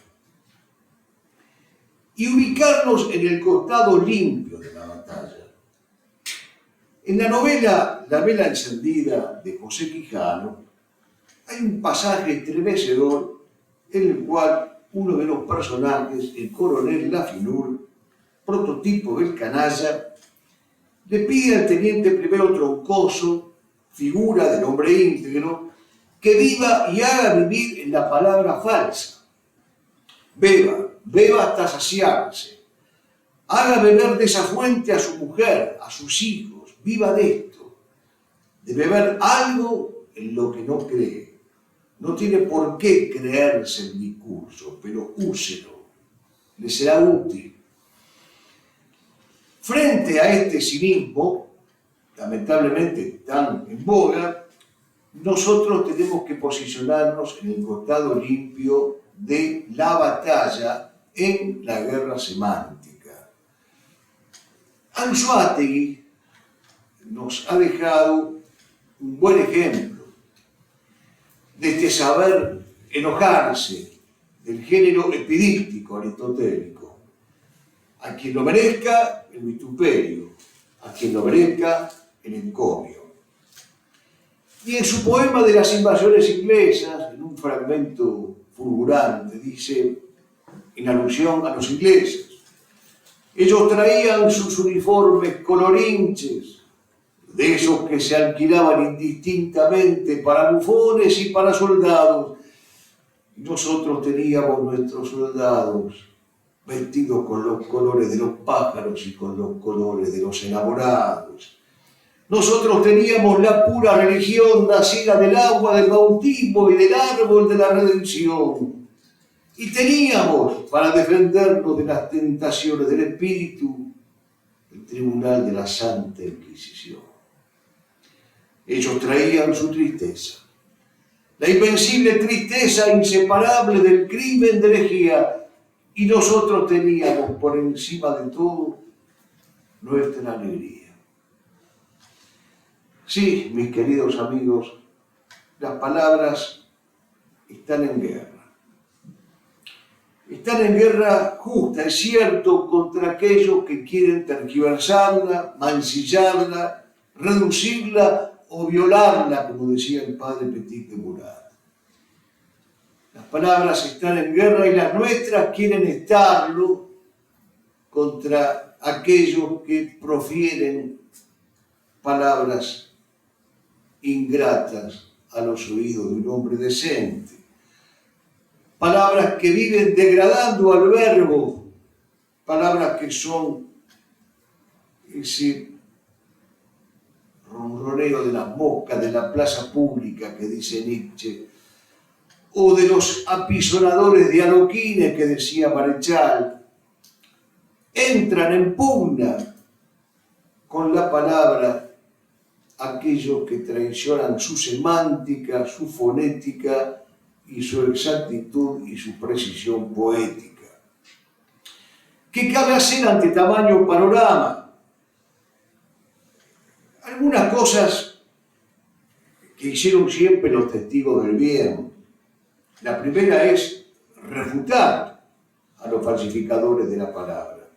Y ubicarnos en el costado limpio de la batalla. En la novela La vela encendida de José Quijano hay un pasaje estremecedor en el cual uno de los personajes, el coronel Lafinur, prototipo del canalla, le pide al teniente primero Troncoso, figura del hombre íntegro, que viva y haga vivir en la palabra falsa. Beba hasta saciarse. Haga beber de esa fuente a su mujer, a sus hijos. Viva de esto. De beber algo en lo que no cree. No tiene por qué creerse el discurso, pero úselo. Le será útil. Frente a este cinismo, lamentablemente tan en boga, nosotros tenemos que posicionarnos en el costado limpio de la batalla en la guerra semántica. Anzoátegui nos ha dejado un buen ejemplo de este saber enojarse del género epidíptico aristotélico. A quien lo merezca, el vituperio; a quien lo merezca, el encomio. Y en su poema de las invasiones inglesas, en un fragmento fulgurante, dice, en alusión a los ingleses: ellos traían sus uniformes colorinches, de esos que se alquilaban indistintamente para bufones y para soldados, y nosotros teníamos nuestros soldados vestidos con los colores de los pájaros y con los colores de los enamorados. Nosotros teníamos la pura religión nacida del agua del bautismo y del árbol de la redención. Y teníamos, para defendernos de las tentaciones del espíritu, el tribunal de la Santa Inquisición. Ellos traían su tristeza, la invencible tristeza inseparable del crimen de herejía, y nosotros teníamos por encima de todo nuestra alegría. Sí, mis queridos amigos, las palabras están en guerra. están en guerra justa, es cierto, contra aquellos que quieren tergiversarla, mancillarla, reducirla o violarla, como decía el padre Petit de Murat. Las palabras están en guerra y las nuestras quieren estarlo contra aquellos que profieren palabras ingratas a los oídos de un hombre decente. Palabras que viven degradando al verbo, palabras que son ese ronroneo de las moscas de la plaza pública que dice Nietzsche, o de los apisonadores de adoquines que decía Marechal. Entran en pugna con la palabra aquellos que traicionan su semántica, su fonética y su exactitud y su precisión poética. ¿Qué cabe hacer ante tamaño panorama? Algunas cosas que hicieron siempre los testigos del bien. La primera es refutar a los falsificadores de la palabra.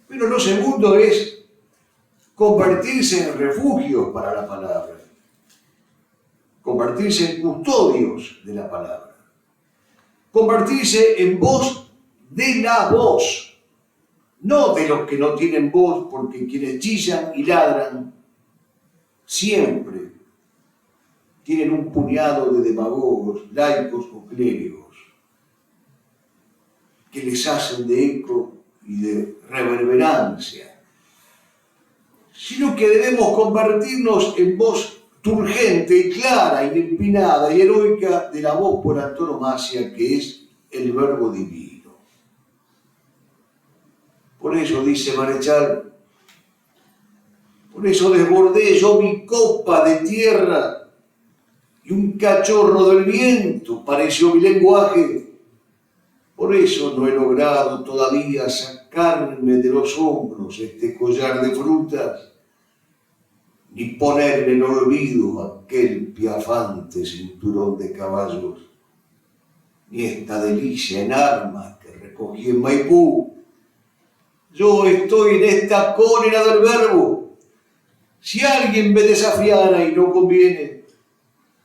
Pero lo segundo es convertirse en refugio para la palabra, convertirse en custodios de la palabra, convertirse en voz de la voz, no de los que no tienen voz, porque quienes chillan y ladran siempre tienen un puñado de demagogos, laicos o clérigos, que les hacen de eco y de reverberancia, sino que debemos convertirnos en voz turgente, clara, inempinada y heroica de la voz por antonomasia que es el Verbo Divino. Por eso dice Marechal, por eso desbordé yo mi copa de tierra y un cachorro del viento pareció mi lenguaje. Por eso no he logrado todavía sacarme de los hombros este collar de frutas, ni poner en el olvido aquel piafante cinturón de caballos, ni esta delicia en armas que recogí en Maipú. Yo estoy en esta cólera del verbo. Si alguien me desafiara y no conviene,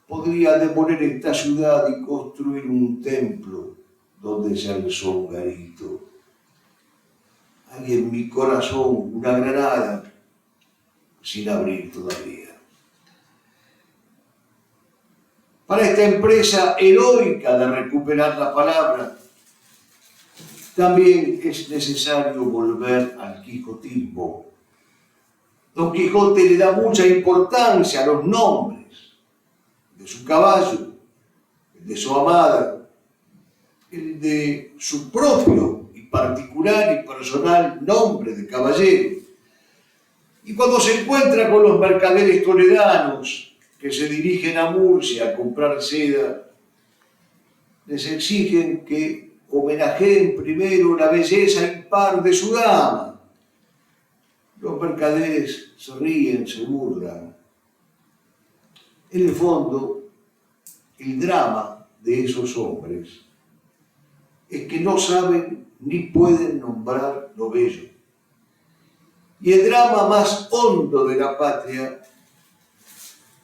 podría demoler esta ciudad y construir un templo donde se alzó un garito. Hay en mi corazón una granada sin abrir todavía. Para esta empresa heroica de recuperar la palabra, también es necesario volver al quijotismo. Don Quijote le da mucha importancia a los nombres de su caballo, el de su amada, el de su propio y particular y personal nombre de caballero. Y cuando se encuentra con los mercaderes toledanos que se dirigen a Murcia a comprar seda, les exigen que homenajeen primero la belleza impar de su dama. Los mercaderes se ríen, se burlan. En el fondo, el drama de esos hombres es que no saben ni pueden nombrar lo bello. Y el drama más hondo de la patria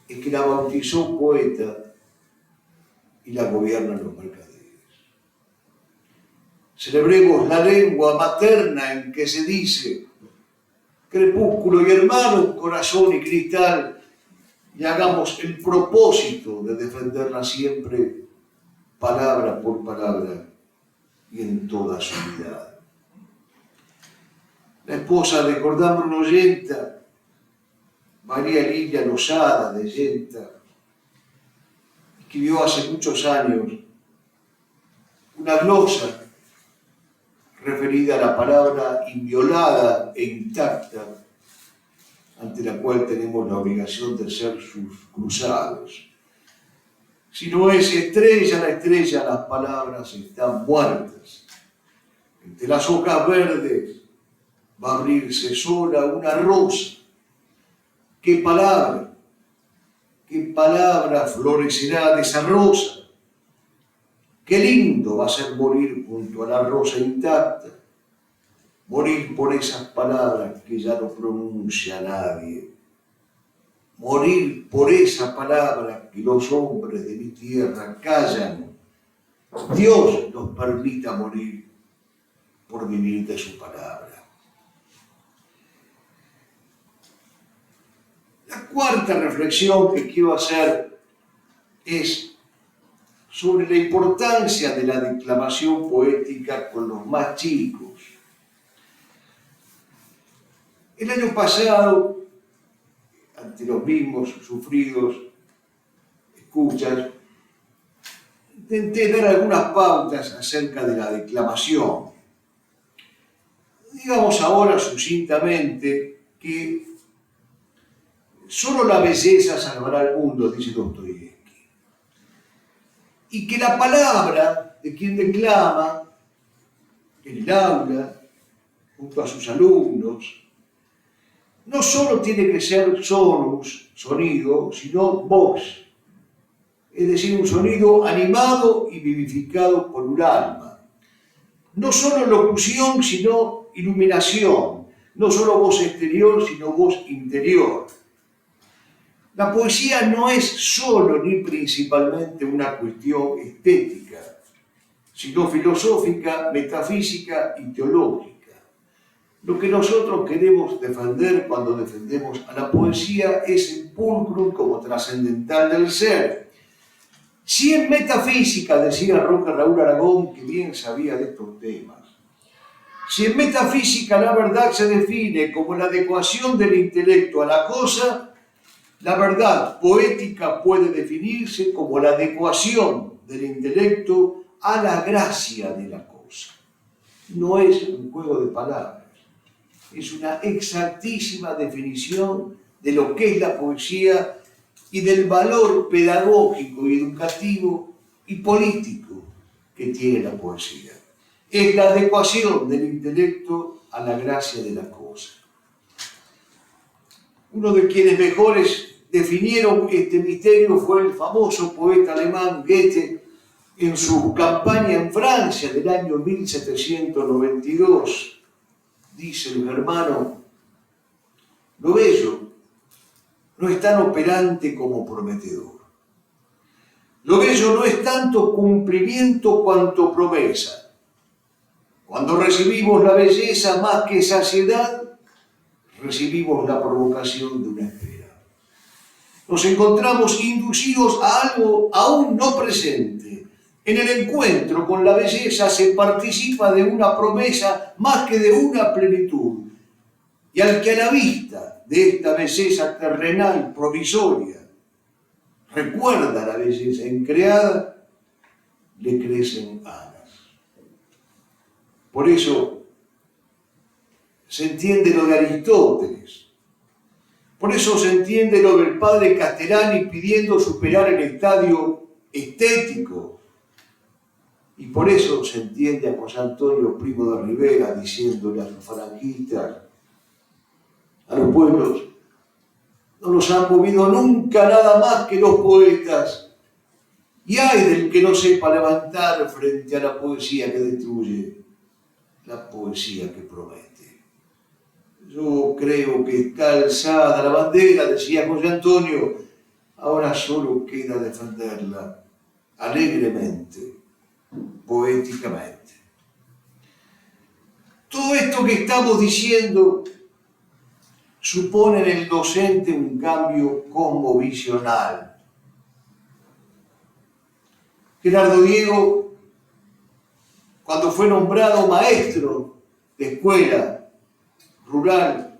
es que la bautizó poeta y la gobiernan los mercaderes. Celebremos la lengua materna en que se dice crepúsculo y hermano, corazón y cristal, y hagamos el propósito de defenderla siempre, palabra por palabra y en toda su unidad. La esposa de Jordán Bruno Yenta, María Lilia Lozada de Yenta, escribió hace muchos años una glosa referida a la palabra inviolada e intacta, ante la cual tenemos la obligación de ser sus cruzados. Si no es estrella la estrella, las palabras están muertas. Entre las hojas verdes va a abrirse sola una rosa. ¿Qué palabra florecerá de esa rosa? Qué lindo va a ser morir junto a la rosa intacta, morir por esas palabras que ya no pronuncia nadie, morir por esa palabra que los hombres de mi tierra callan. Dios nos permita morir por vivir de su palabra. La cuarta reflexión que quiero hacer es sobre la importancia de la declamación poética con los más chicos. El año pasado, ante los mismos sufridos escuchas, intenté dar algunas pautas acerca de la declamación. Digamos ahora sucintamente que solo la belleza salvará al mundo, dice Dostoyevski. Y que la palabra de quien declama en el aula, junto a sus alumnos, no solo tiene que ser sonus, sonido, sino voz. Es decir, un sonido animado y vivificado por un alma. No solo locución, sino iluminación. No solo voz exterior, sino voz interior. La poesía no es solo ni principalmente una cuestión estética, sino filosófica, metafísica y teológica. Lo que nosotros queremos defender cuando defendemos a la poesía es el pulcrum como trascendental del ser. Si en metafísica, decía Roque Raúl Aragón, que bien sabía de estos temas, si en metafísica la verdad se define como la adecuación del intelecto a la cosa, la verdad poética puede definirse como la adecuación del intelecto a la gracia de la cosa. No es un juego de palabras, es una exactísima definición de lo que es la poesía y del valor pedagógico y educativo y político que tiene la poesía. Es la adecuación del intelecto a la gracia de la cosa. Uno de quienes mejores definieron este misterio fue el famoso poeta alemán Goethe en su campaña en Francia del año 1792. Dice el germano: lo bello no es tan operante como prometedor. Lo bello no es tanto cumplimiento cuanto promesa. Cuando recibimos la belleza más que saciedad, recibimos la provocación de una espera. Nos encontramos inducidos a algo aún no presente. En el encuentro con la belleza se participa de una promesa más que de una plenitud. Y al que a la vista de esta belleza terrenal provisoria recuerda la belleza increada, le crecen alas. Por eso se entiende lo de Aristóteles. Por eso se entiende lo del padre Castellani pidiendo superar el estadio estético. Y por eso se entiende a José Antonio Primo de Rivera diciéndole a sus falangistas: a los pueblos no los han movido nunca nada más que los poetas. Y ay del que no sepa levantar frente a la poesía que destruye, la poesía que promete. Yo creo que está alzada la bandera, decía José Antonio, ahora solo queda defenderla alegremente, poéticamente. Todo esto que estamos diciendo supone en el docente un cambio cosmovisional. Gerardo Diego, cuando fue nombrado maestro de escuela rural,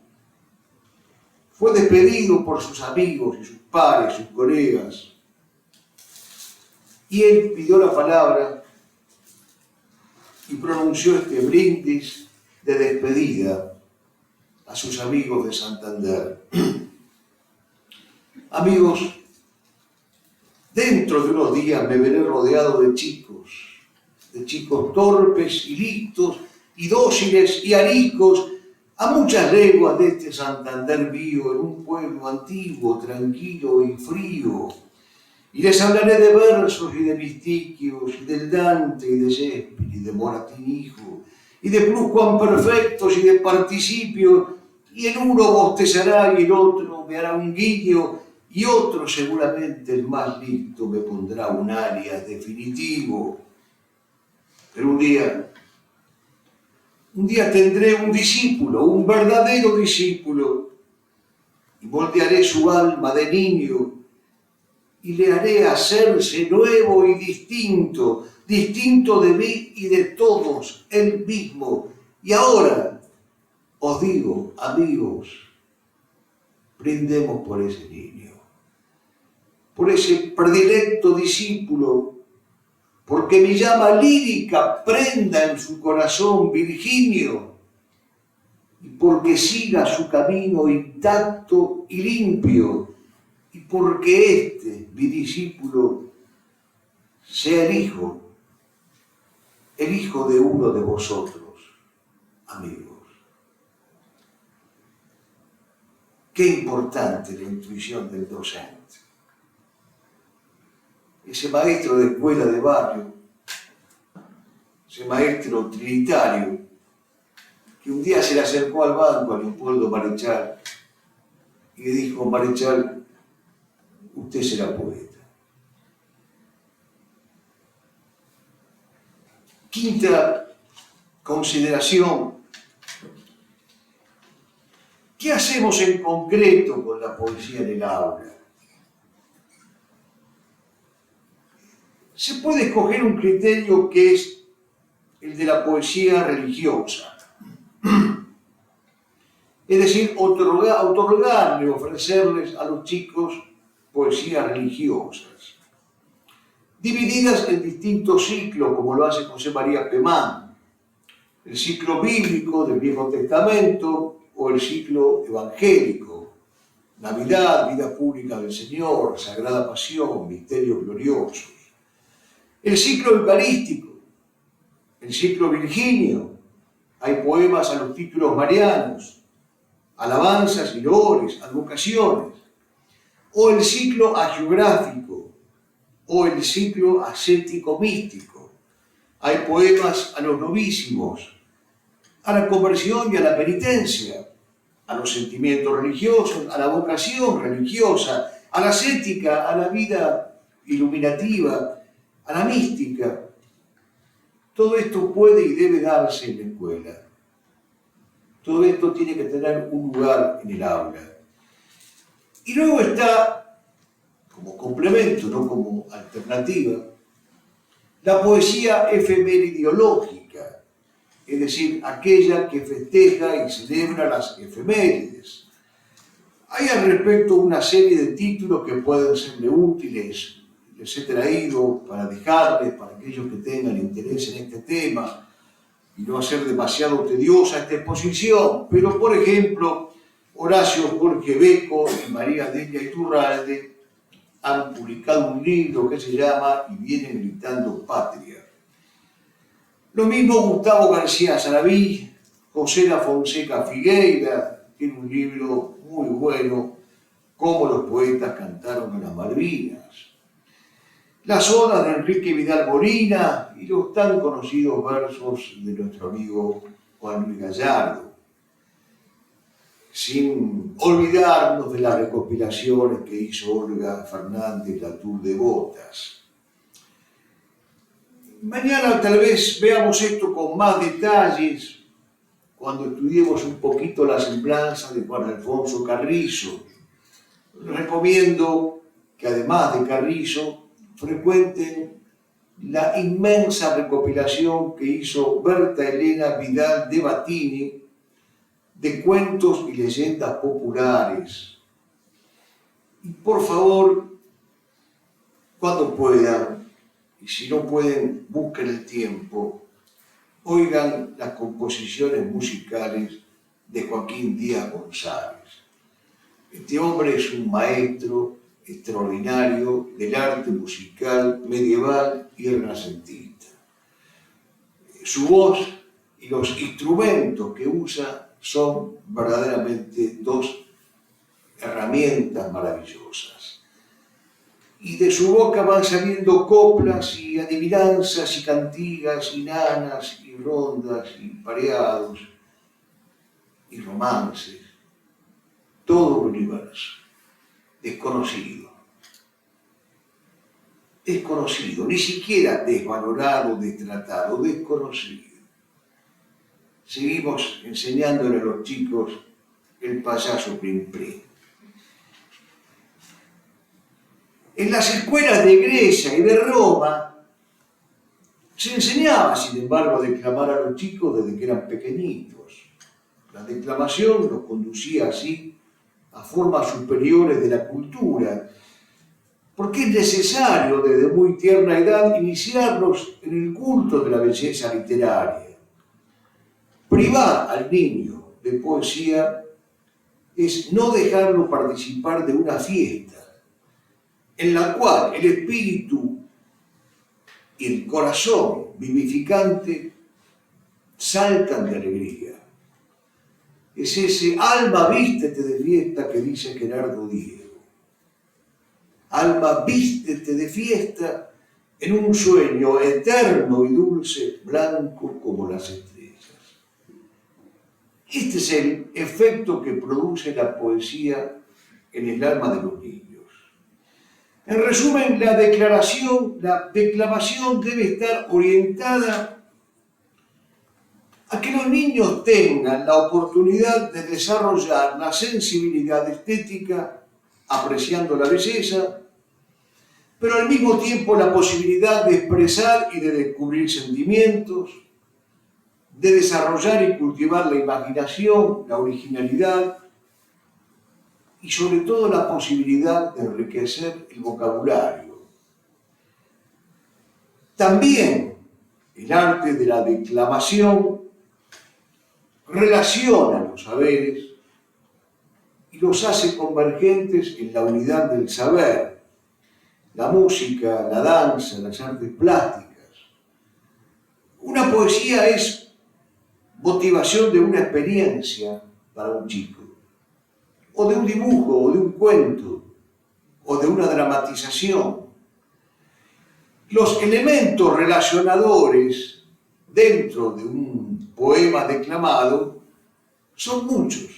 fue despedido por sus amigos y sus pares, sus colegas, y él pidió la palabra y pronunció este brindis de despedida a sus amigos de Santander. Amigos, dentro de unos días me veré rodeado de chicos torpes y listos y dóciles y ariscos, a muchas leguas de este Santander mío, en un pueblo antiguo, tranquilo y frío. Y les hablaré de versos y de mistiquios, y del Dante y de Shakespeare, y de Moratín hijo, y de pluscuamperfectos y de participios, y el uno bostezará y el otro me hará un guiño, y otro seguramente el más listo me pondrá un alias definitivo. Pero un día tendré un discípulo, un verdadero discípulo, y moldearé su alma de niño, y le haré hacerse nuevo y distinto de mí y de todos, él mismo. Y ahora os digo, amigos, brindemos por ese niño, por ese predilecto discípulo, porque mi llama lírica prenda en su corazón Virginio, y porque siga su camino intacto y limpio, y porque mi discípulo, sea el hijo de uno de vosotros, amigos. Qué importante la intuición del docente. Ese maestro de escuela de barrio, ese maestro trinitario, que un día se le acercó al banco a Leopoldo Marechal y le dijo: Marechal, usted será poeta. Quinta consideración: ¿qué hacemos en concreto con la poesía en el aula? Se puede escoger un criterio que es el de la poesía religiosa. Es decir, otorgarle, ofrecerles a los chicos poesías religiosas, divididas en distintos ciclos, como lo hace José María Pemán: el ciclo bíblico del Viejo Testamento o el ciclo evangélico: Navidad, vida pública del Señor, Sagrada Pasión, misterios gloriosos. El ciclo eucarístico, el ciclo virginio, hay poemas a los títulos marianos, alabanzas y loores, advocaciones. O el ciclo hagiográfico, o el ciclo ascético místico. Hay poemas a los novísimos, a la conversión y a la penitencia, a los sentimientos religiosos, a la vocación religiosa, a la ascética, a la vida iluminativa, a la mística. Todo esto puede y debe darse en la escuela. Todo esto tiene que tener un lugar en el aula. Y luego está, como complemento, no como alternativa, la poesía efemeridiológica, es decir, aquella que festeja y celebra las efemérides. Hay al respecto una serie de títulos que pueden serle útiles. Les he traído para dejarles, para aquellos que tengan interés en este tema, y no hacer demasiado tediosa esta exposición. Pero, por ejemplo, Horacio Jorge Beco y María Delia Iturralde han publicado un libro que se llama Y vienen gritando patria. Lo mismo Gustavo García Saraví, José da Fonseca Figueira, tiene un libro muy bueno, Cómo los poetas cantaron a las Malvinas. Las odas de Enrique Vidal Morina y los tan conocidos versos de nuestro amigo Juan Luis Gallardo. Sin olvidarnos de las recopilaciones que hizo Olga Fernández Latour de Botas. Mañana tal vez veamos esto con más detalles cuando estudiemos un poquito la semblanza de Juan Alfonso Carrizo. Les recomiendo que además de Carrizo frecuenten la inmensa recopilación que hizo Berta Elena Vidal de Battini de cuentos y leyendas populares. Y por favor, cuando puedan, y si no pueden, busquen el tiempo, oigan las composiciones musicales de Joaquín Díaz González. Este hombre es un maestro extraordinario del arte musical medieval y renacentista. Su voz y los instrumentos que usa son verdaderamente dos herramientas maravillosas. y de su boca van saliendo coplas y adivinanzas y cantigas y nanas y rondas y pareados y romances. Todo un universo desconocido. Desconocido, ni siquiera desvalorado, destratado, desconocido. Seguimos enseñándole a los chicos el payaso Prim Prim. En las escuelas de Grecia y de Roma se enseñaba, sin embargo, a declamar a los chicos desde que eran pequeñitos. La declamación los conducía así a formas superiores de la cultura, porque es necesario desde muy tierna edad iniciarlos en el culto de la belleza literaria. Privar al niño de poesía es no dejarlo participar de una fiesta en la cual el espíritu y el corazón vivificante saltan de alegría. Es ese alma vístete de fiesta que dice Gerardo Diego. Alma vístete de fiesta en un sueño eterno y dulce, blanco como las estrellas. Este es el efecto que produce la poesía en el alma de los niños. En resumen, la declamación debe estar orientada a que los niños tengan la oportunidad de desarrollar la sensibilidad estética, apreciando la belleza, pero al mismo tiempo la posibilidad de expresar y de descubrir sentimientos, de desarrollar y cultivar la imaginación, la originalidad, y sobre todo la posibilidad de enriquecer el vocabulario. También el arte de la declamación relaciona los saberes y los hace convergentes en la unidad del saber, la música, la danza, las artes plásticas. Una poesía es motivación de una experiencia para un chico, o de un dibujo, o de un cuento, o de una dramatización. Los elementos relacionadores dentro de un poema declamado son muchos.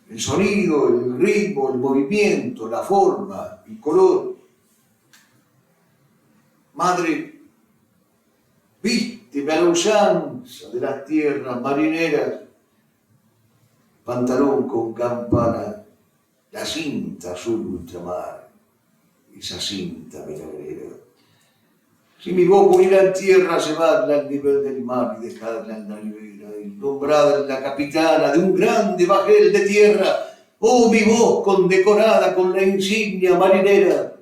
El sonido, el ritmo, el movimiento, la forma, el color. Madre, vísteme a la usanza de las tierras marineras, pantalón con campana, la cinta azul ultramar, esa cinta milagrera. Si mi boca unirá en tierra, llevadla al nivel del mar y dejadla en la ribera, y nombrada en la capitana de un grande bajel de tierra, oh mi voz condecorada con la insignia marinera,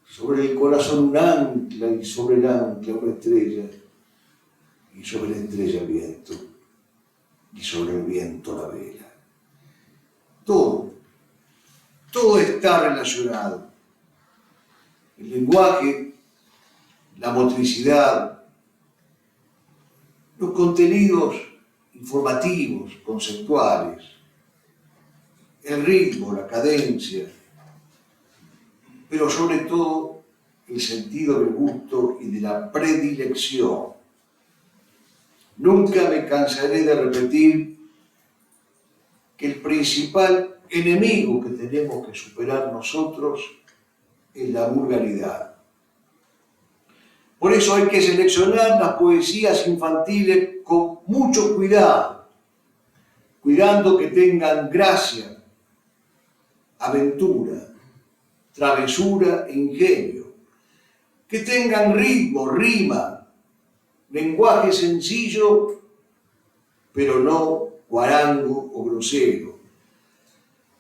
sobre el corazón un ancla y sobre el ancla una estrella, y sobre la estrella el viento, y sobre el viento la vela. Todo está relacionado. El lenguaje, la motricidad, los contenidos informativos, conceptuales, el ritmo, la cadencia, pero sobre todo el sentido del gusto y de la predilección. Nunca me cansaré de repetir que el principal enemigo que tenemos que superar nosotros es la vulgaridad. Por eso hay que seleccionar las poesías infantiles con mucho cuidado, cuidando que tengan gracia, aventura, travesura e ingenio, que tengan ritmo, rima, lenguaje sencillo, pero no guarango o grosero.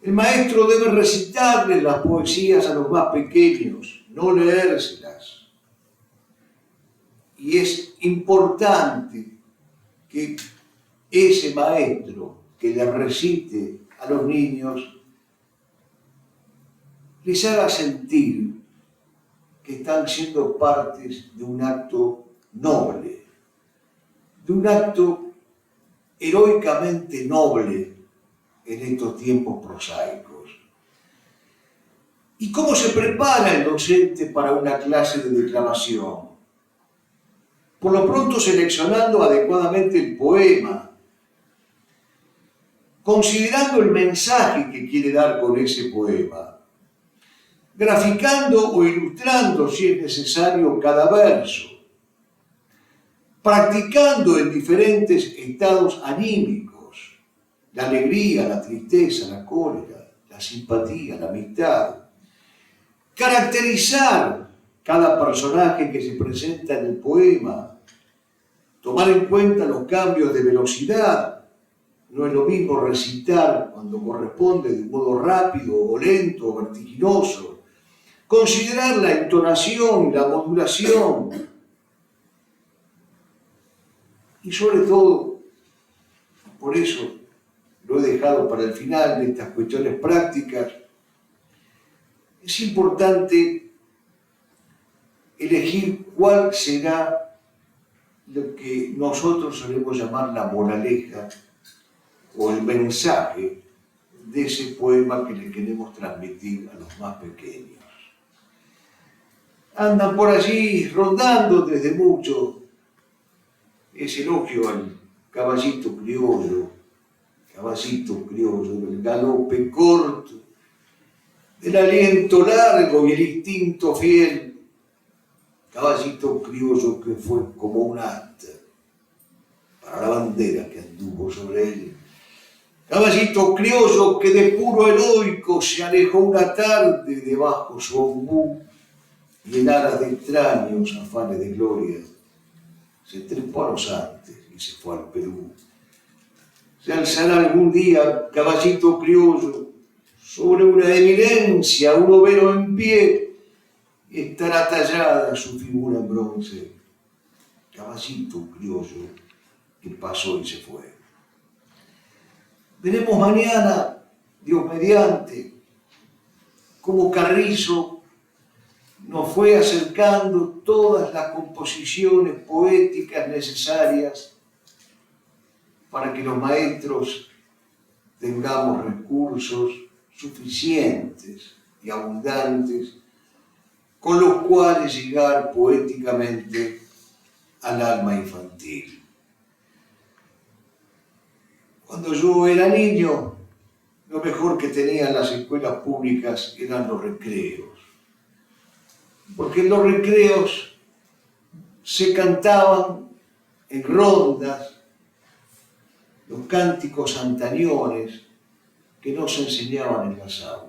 El maestro debe recitarles las poesías a los más pequeños, no leérselas. Y es importante que ese maestro que le recite a los niños les haga sentir que están siendo partes de un acto noble, de un acto heroicamente noble en estos tiempos prosaicos. ¿Y cómo se prepara el docente para una clase de declamación? Por lo pronto seleccionando adecuadamente el poema, considerando el mensaje que quiere dar con ese poema, graficando o ilustrando, si es necesario, cada verso, practicando en diferentes estados anímicos, la alegría, la tristeza, la cólera, la simpatía, la amistad, caracterizar cada personaje que se presenta en el poema, tomar en cuenta los cambios de velocidad. No es lo mismo recitar cuando corresponde de un modo rápido o lento o vertiginoso. Considerar la entonación, la modulación. Y sobre todo, por eso lo he dejado para el final de estas cuestiones prácticas, es importante elegir cuál será lo que nosotros solemos llamar la moraleja o el mensaje de ese poema que le queremos transmitir a los más pequeños. Andan por allí rondando desde mucho ese elogio al caballito criollo, del galope corto, del aliento largo y el instinto fiel, caballito criollo que fue como un asta para la bandera que anduvo sobre él. Caballito criollo que de puro heroico se alejó una tarde debajo su ombú y en aras de extraños afanes de gloria se trepó a los Andes y se fue al Perú. Se alzará algún día, caballito criollo, sobre una eminencia, un overo en pie, y estará tallada su figura en bronce. Caballito criollo que pasó y se fue. Veremos mañana, Dios mediante, cómo Carrizo nos fue acercando todas las composiciones poéticas necesarias para que los maestros tengamos recursos suficientes y abundantes con los cuales llegar poéticamente al alma infantil. Cuando yo era niño, lo mejor que tenían las escuelas públicas eran los recreos, porque en los recreos se cantaban en rondas los cánticos antañones que no se enseñaban en las aulas.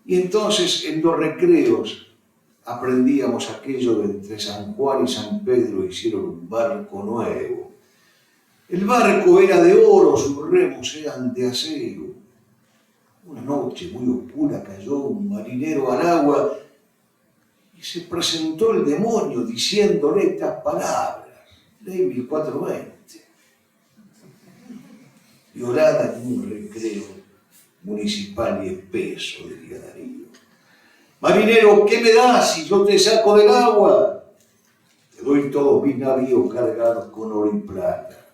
Y entonces en los recreos aprendíamos aquello de entre San Juan y San Pedro hicieron un barco nuevo. El barco era de oro, sus remos eran de acero. Una noche muy oscura cayó un marinero al agua y se presentó el demonio diciéndole estas palabras, Ley 1420. Violada en un recreo municipal y espeso, diría Darío. Marinero, ¿qué me das si yo te saco del agua? Te doy todos mis navíos cargados con oro y plata.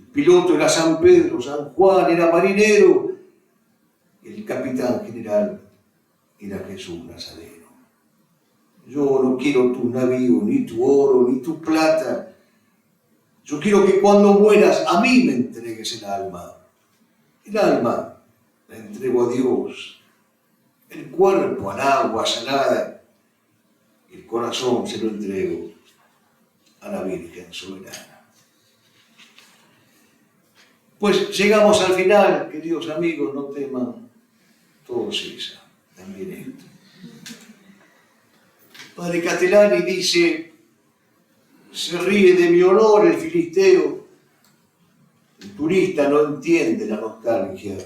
El piloto era San Pedro, San Juan era marinero, y el capitán general era Jesús Nazareno. Yo no quiero tus navíos, ni tu oro, ni tu plata. Yo quiero que cuando mueras a mí me entregues el alma. El alma la entrego a Dios, el cuerpo al agua salada, el corazón se lo entrego a la Virgen soberana. Pues llegamos al final, queridos amigos, no teman, todo cesa, también esto. Padre Castellani dice, se ríe de mi honor el filisteo. El turista no entiende la nostalgia.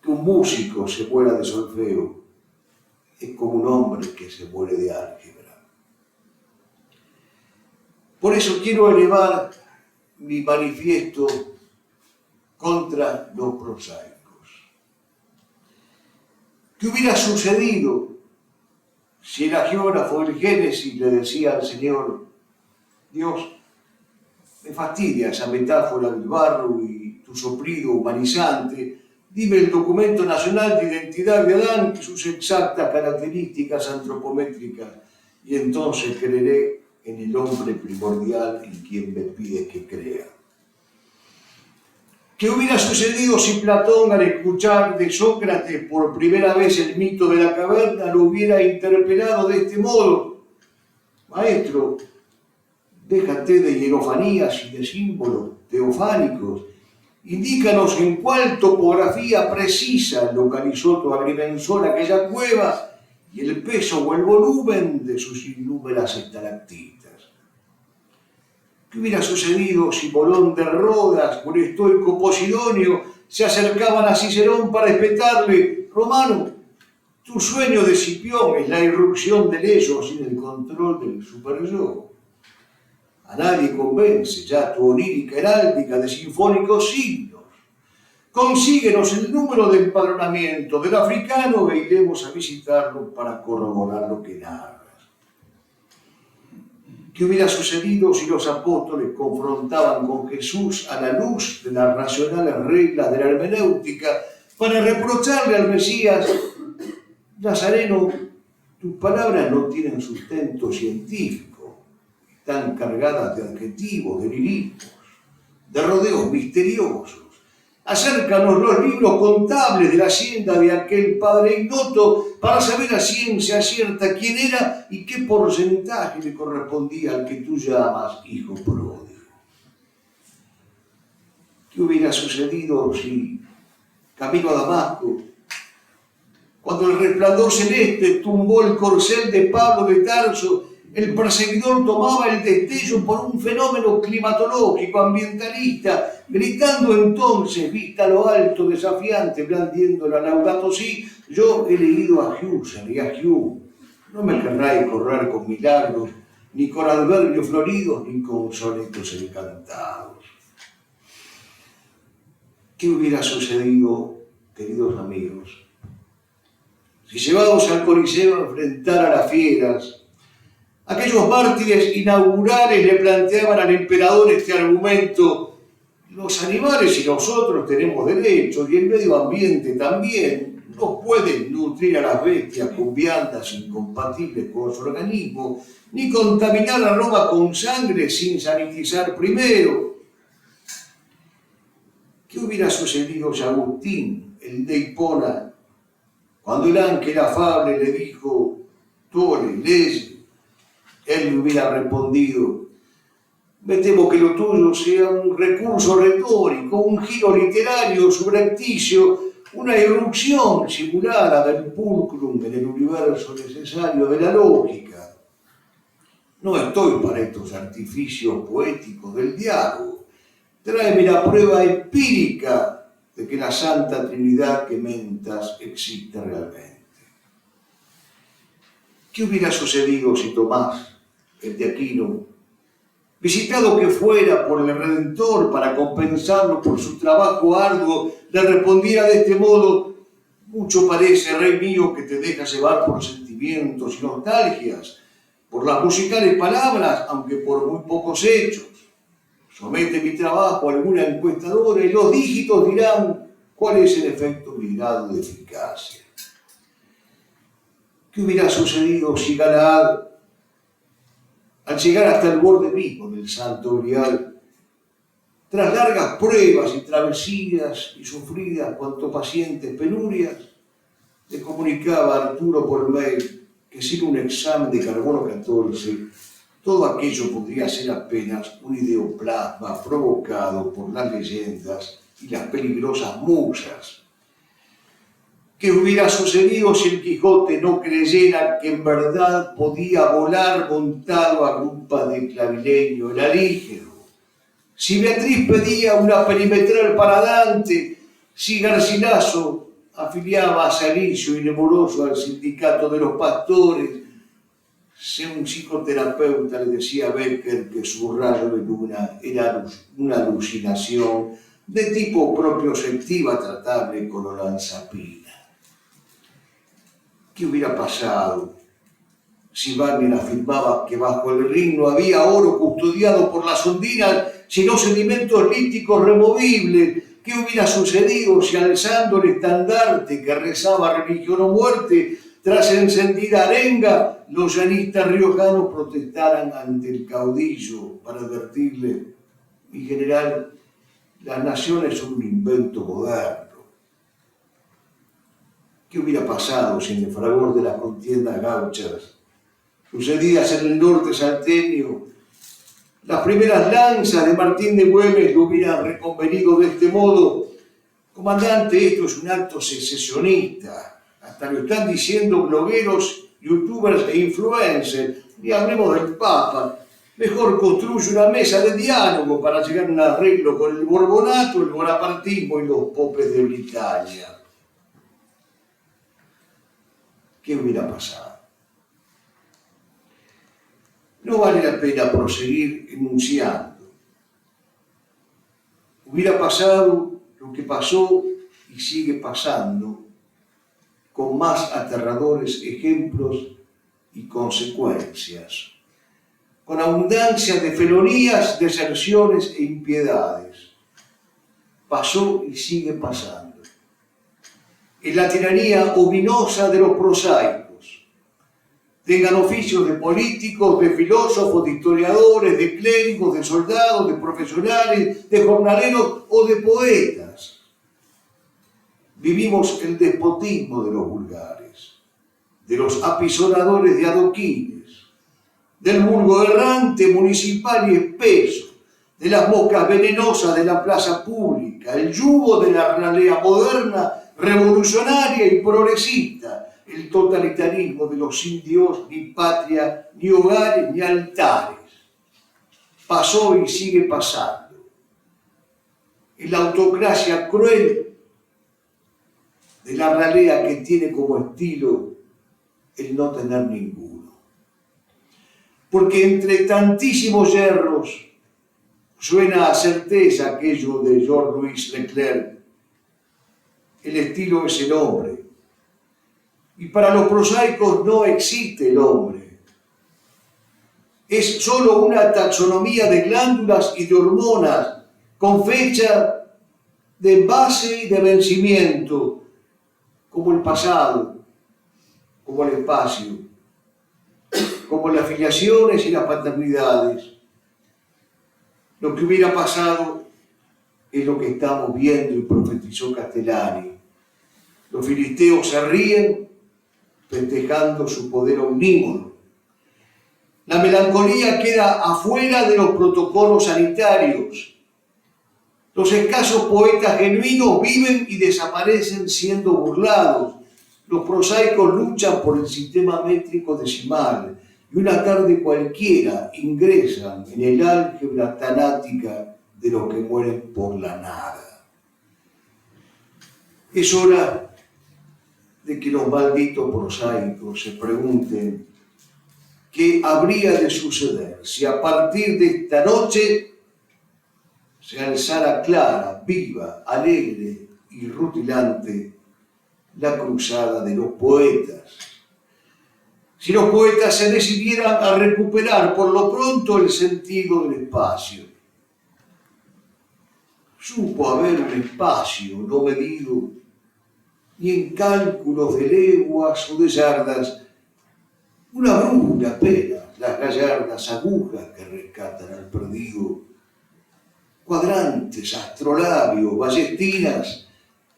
Que un músico se muera de solfeo es como un hombre que se muere de álgebra. Por eso quiero elevar mi manifiesto contra los prosaicos. ¿Qué hubiera sucedido si el agiógrafo del Génesis le decía al Señor, Dios, me fastidia esa metáfora del barro y tu soplido humanizante, Dime el documento nacional de identidad de Adán y sus exactas características antropométricas, y entonces creeré en el hombre primordial en quien me pide que crea. ¿Qué hubiera sucedido si Platón, al escuchar de Sócrates por primera vez el mito de la caverna, lo hubiera interpelado de este modo? Maestro, déjate de hierofanías y de símbolos teofánicos. Indícanos en cuál topografía precisa localizó tu agrimensor aquella cueva y el peso o el volumen de sus innúmeras estalactitas. ¿Qué hubiera sucedido si Bolón de Rodas o el estoico Posidonio se acercaban a Cicerón para espetarle? Romano, tu sueño de Escipión es la irrupción del ello sin el control del superyo. A nadie convence ya tu onírica heráldica de sinfónicos signos. Consíguenos el número de empadronamiento del africano e iremos a visitarlo para corroborar lo que narras. ¿Qué hubiera sucedido si los apóstoles confrontaban con Jesús a la luz de las racionales reglas de la hermenéutica para reprocharle al Mesías? Nazareno, tus palabras no tienen sustento científico, están cargadas de adjetivos, de lirismos, de rodeos misteriosos. Acércanos los libros contables de la hacienda de aquel padre ignoto para saber a ciencia cierta quién era y qué porcentaje le correspondía al que tú llamas hijo pródigo. ¿Qué hubiera sucedido si, camino a Damasco, cuando el resplandor celeste tumbó el corcel de Pablo de Tarso, el perseguidor tomaba el destello por un fenómeno climatológico, ambientalista, gritando entonces, vista a lo alto, desafiante, blandiendo la Laudato Si? Yo he leído a Husserl y a Hume. No me querráis correr con milagros, ni con adverbios floridos, ni con sonetos encantados. ¿Qué hubiera sucedido, queridos amigos, si llevados al Coliseo a enfrentar a las fieras, aquellos mártires inaugurales le planteaban al emperador este argumento: los animales y nosotros tenemos derechos y el medio ambiente también, no pueden nutrir a las bestias con viandas incompatibles con su organismo, ni contaminar a Roma con sangre sin sanitizar primero. ¿Qué hubiera sucedido si Agustín, el de Hipona, cuando el ángel afable le dijo «Tole, leye», él le hubiera respondido: me temo que lo tuyo sea un recurso retórico, un giro literario subrepticio, una irrupción simulada del pulcrum en el universo necesario de la lógica. No estoy para estos artificios poéticos del diálogo. Tráeme la prueba empírica de que la Santa Trinidad que mentas existe realmente. ¿Qué hubiera sucedido si Tomás, el de Aquino, visitado que fuera por el Redentor para compensarlo por su trabajo arduo, le respondiera de este modo: mucho parece, rey mío, que te dejas llevar por sentimientos y nostalgias, por las musicales palabras, aunque por muy pocos hechos. Somete mi trabajo a alguna encuestadora y los dígitos dirán cuál es el efecto mi grado de eficacia. ¿Qué hubiera sucedido si Galaad, al llegar hasta el borde mismo del Santo Grial, tras largas pruebas y travesías y sufridas cuanto pacientes penurias, le comunicaba a Arturo por mail que sin un examen de carbono 14, todo aquello podría ser apenas un ideoplasma provocado por las leyendas y las peligrosas musas? ¿Qué hubiera sucedido si el Quijote no creyera que en verdad podía volar montado a grupas de clavileño el alígero? Si Beatriz pedía una perimetral para Dante, si Garcilaso afiliaba a Salicio y Nemoroso al sindicato de los pastores, si un psicoterapeuta le decía a Becker que su rayo de luna era una alucinación de tipo propioceptiva tratable con olanzapina. ¿Qué hubiera pasado si Wagner afirmaba que bajo el Rin no había oro custodiado por las ondinas, sino sedimentos líticos removibles, ¿Qué hubiera sucedido si alzando el estandarte que rezaba religión o muerte, tras encendida arenga, los llanistas riojanos protestaran ante el caudillo para advertirle: mi general, las naciones son un invento moderno? ¿Qué hubiera pasado si en el fragor de las contiendas gauchas, sucedidas en el norte salteño, las primeras lanzas de Martín de Güemes lo hubieran reconvenido de este modo? Comandante, esto es un acto secesionista. Hasta lo están diciendo blogueros, youtubers e influencers. Ni hablemos del Papa. Mejor construye una mesa de diálogo para llegar a un arreglo con el borbonato, el bonapartismo y los popes de Britania. ¿Qué hubiera pasado? No vale la pena proseguir enunciando. Hubiera pasado lo que pasó y sigue pasando, con más aterradores ejemplos y consecuencias, con abundancia de felonías, deserciones e impiedades. Pasó y sigue pasando. En la tiranía ominosa de los prosaicos, tengan oficios de políticos, de filósofos, de historiadores, de clérigos, de soldados, de profesionales, de jornaleros o de poetas. Vivimos el despotismo de los vulgares, de los apisonadores de adoquines, del vulgo errante municipal y espeso, de las moscas venenosas de la plaza pública, el yugo de la ralea moderna, revolucionaria y progresista, el totalitarismo de los sin Dios, ni patria, ni hogares, ni altares. Pasó y sigue pasando. En la autocracia cruel de la ralea que tiene como estilo el no tener ninguno. Porque entre tantísimos yerros suena a certeza aquello de Georges Leclerc: el estilo es el hombre. Y para los prosaicos no existe el hombre. Es solo una taxonomía de glándulas y de hormonas con fecha de envase y de vencimiento, como el pasado, como el espacio, como las filiaciones y las paternidades. Lo que hubiera pasado es lo que estamos viendo y profetizó Castellani. Los filisteos se ríen festejando su poder omnímodo. La melancolía queda afuera de los protocolos sanitarios. Los escasos poetas genuinos viven y desaparecen siendo burlados. Los prosaicos luchan por el sistema métrico decimal y una tarde cualquiera ingresan en el álgebra tanática de los que mueren por la nada. Es hora de que los malditos prosaicos se pregunten qué habría de suceder si a partir de esta noche se alzara clara, viva, alegre y rutilante la cruzada de los poetas. Si los poetas se decidieran a recuperar por lo pronto el sentido del espacio. Supo haber un espacio no medido ni en cálculos de leguas o de yardas, una brújula apenas, las gallardas agujas que rescatan al perdido, cuadrantes, astrolabios, ballestinas,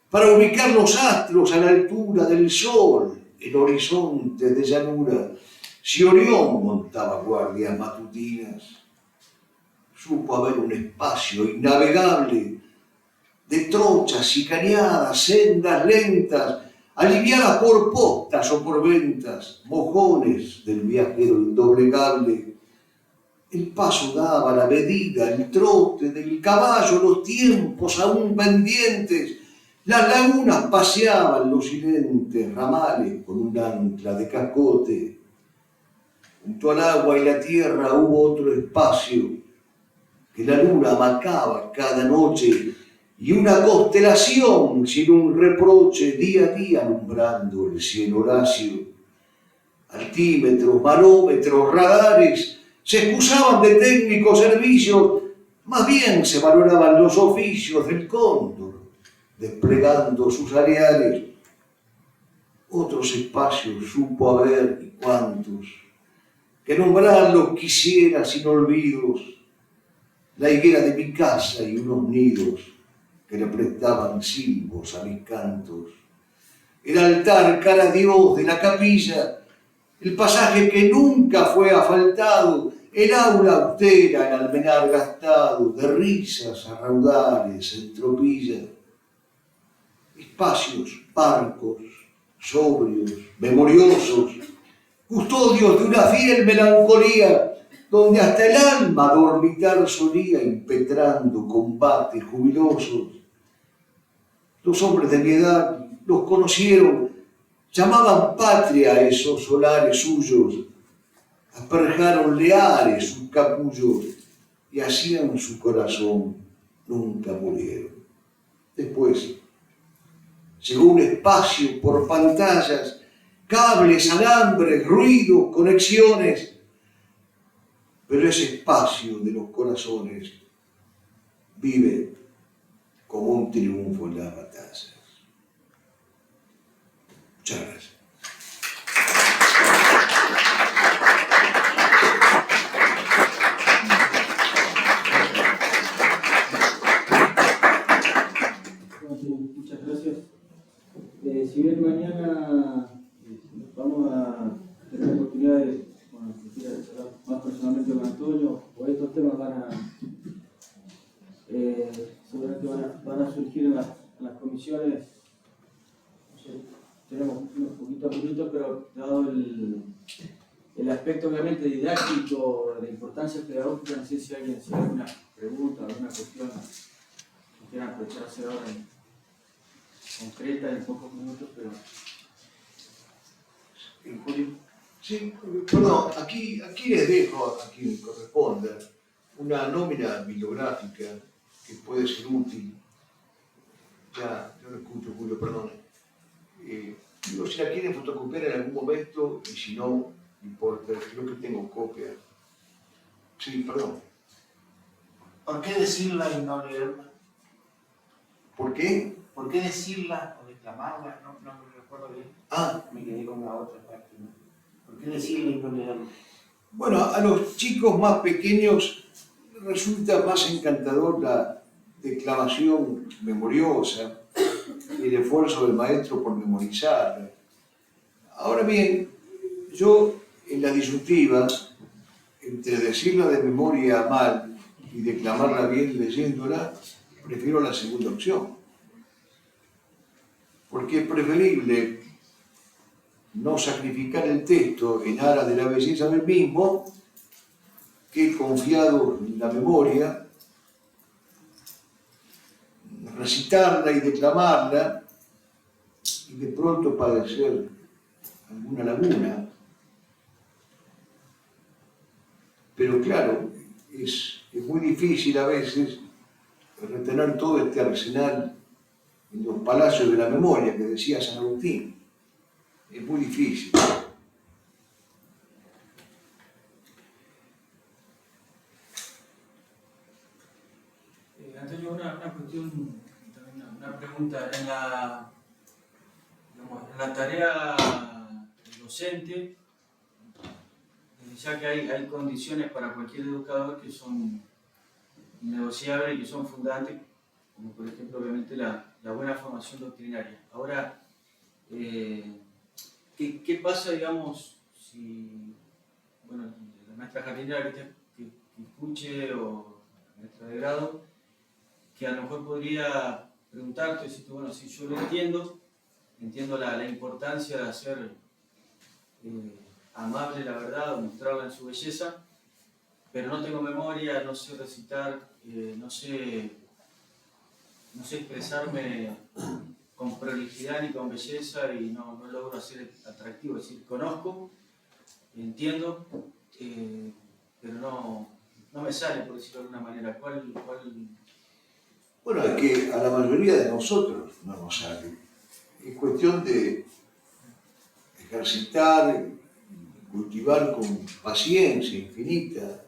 para ubicar los astros a la altura del sol en horizontes de llanura, si Orión montaba guardias matutinas. Supo haber un espacio innavegable de trochas y cañadas, sendas lentas, aliviadas por postas o por ventas, mojones del viajero indoblegable. El paso daba la medida, el trote del caballo, los tiempos aún pendientes. Las lagunas paseaban los silentes ramales con un ancla de cascote. Junto al agua y la tierra hubo otro espacio que la luna amacaba cada noche y una constelación sin un reproche día a día alumbrando el cielo lacio. Altímetros, manómetros, radares se excusaban de técnicos servicios, más bien se valoraban los oficios del cóndor. desplegando sus areales, otros espacios supo haber y cuántos, que nombrarlos quisiera sin olvidos, la higuera de mi casa y unos nidos que le prestaban silbos a mis cantos, el altar cara a Dios de la capilla, el pasaje que nunca fue asfaltado, el aula austera, el almenar gastado, de risas a raudales en tropilla, espacios parcos, sobrios, memoriosos, custodios de una fiel melancolía, donde hasta el alma dormitar solía, impetrando combates jubilosos. Los hombres de mi edad los conocieron, llamaban patria a esos solares suyos, asperjaron leales sus capullos y hacían su corazón, nunca murieron. Después llegó un espacio por pantallas, cables, alambres, ruidos, conexiones, pero ese espacio de los corazones vive como un triunfo en las batallas. Muchas gracias. Muchas gracias. Si bien mañana vamos a tener la oportunidad de charlar más personalmente con Antonio, o estos temas seguramente van a surgir en las comisiones. No sé, tenemos unos poquitos minutos, pero dado el aspecto obviamente didáctico, de la importancia pedagógica, no sé si alguien tiene alguna pregunta, alguna cuestión que quieran aprovechar a hacer ahora concreta en pocos minutos, pero... Julio. Sí, perdón, aquí les dejo, a quien corresponda, una nómina bibliográfica que puede ser útil. Ya lo escucho, Julio, perdón. Digo, si la quieren fotocopiar en algún momento, y si no, no importa, creo que tengo copia. Sí, perdón. ¿Por qué decirla y no leerla? ¿Por qué? ¿Por qué decirla o declamarla? No me recuerdo bien. Me quedé con la otra parte, ¿no? ¿Por qué decirla y no leerla? Bueno, a los chicos más pequeños resulta más encantador la declamación memoriosa y el esfuerzo del maestro por memorizarla. Ahora bien, yo en la disyuntiva, entre decirla de memoria mal y declamarla bien leyéndola, prefiero la segunda opción. Porque es preferible no sacrificar el texto en aras de la belleza del mismo que, confiado en la memoria, recitarla y declamarla y de pronto padecer alguna laguna. Pero claro, es muy difícil a veces retener todo este arsenal en los palacios de la memoria que decía San Agustín. Es muy difícil. Antonio, una cuestión, una pregunta. En la tarea docente, ya que hay condiciones para cualquier educador que son innegociables y que son fundantes, como por ejemplo, obviamente, la buena formación doctrinaria. Ahora, ¿qué pasa, digamos, si, bueno, la maestra jardinera que escuche, o la maestra de grado, que a lo mejor podría preguntarte, decirte, bueno, si yo lo entiendo la importancia de hacer amable la verdad, o mostrarla en su belleza, pero no tengo memoria, no sé recitar, no sé expresarme con prolijidad ni con belleza, y no logro hacer atractivo. Es decir, conozco, entiendo, pero no me sale, por decirlo de alguna manera. ¿Cuál? Bueno, es que a la mayoría de nosotros no nos sale. Es cuestión de ejercitar, cultivar con paciencia infinita,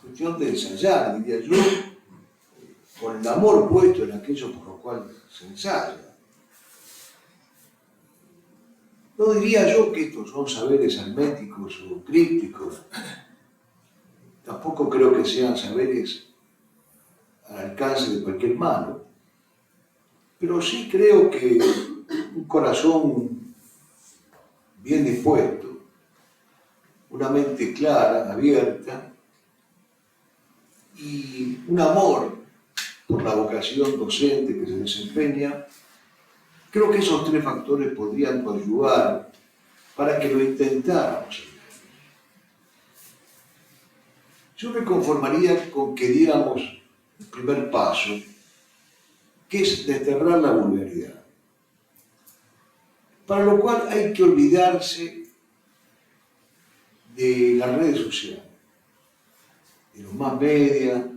cuestión de ensayar, diría yo. con el amor puesto en aquello por lo cual se ensaya. No diría yo que estos son saberes herméticos o crípticos. Tampoco creo que sean saberes al alcance de cualquier mano. Pero sí creo que un corazón bien dispuesto, una mente clara, abierta y un amor por la vocación docente que se desempeña, creo que esos tres factores podrían ayudar para que lo intentáramos. Yo me conformaría con que diéramos el primer paso, que es desterrar la vulgaridad. Para lo cual hay que olvidarse de las redes sociales, de los más media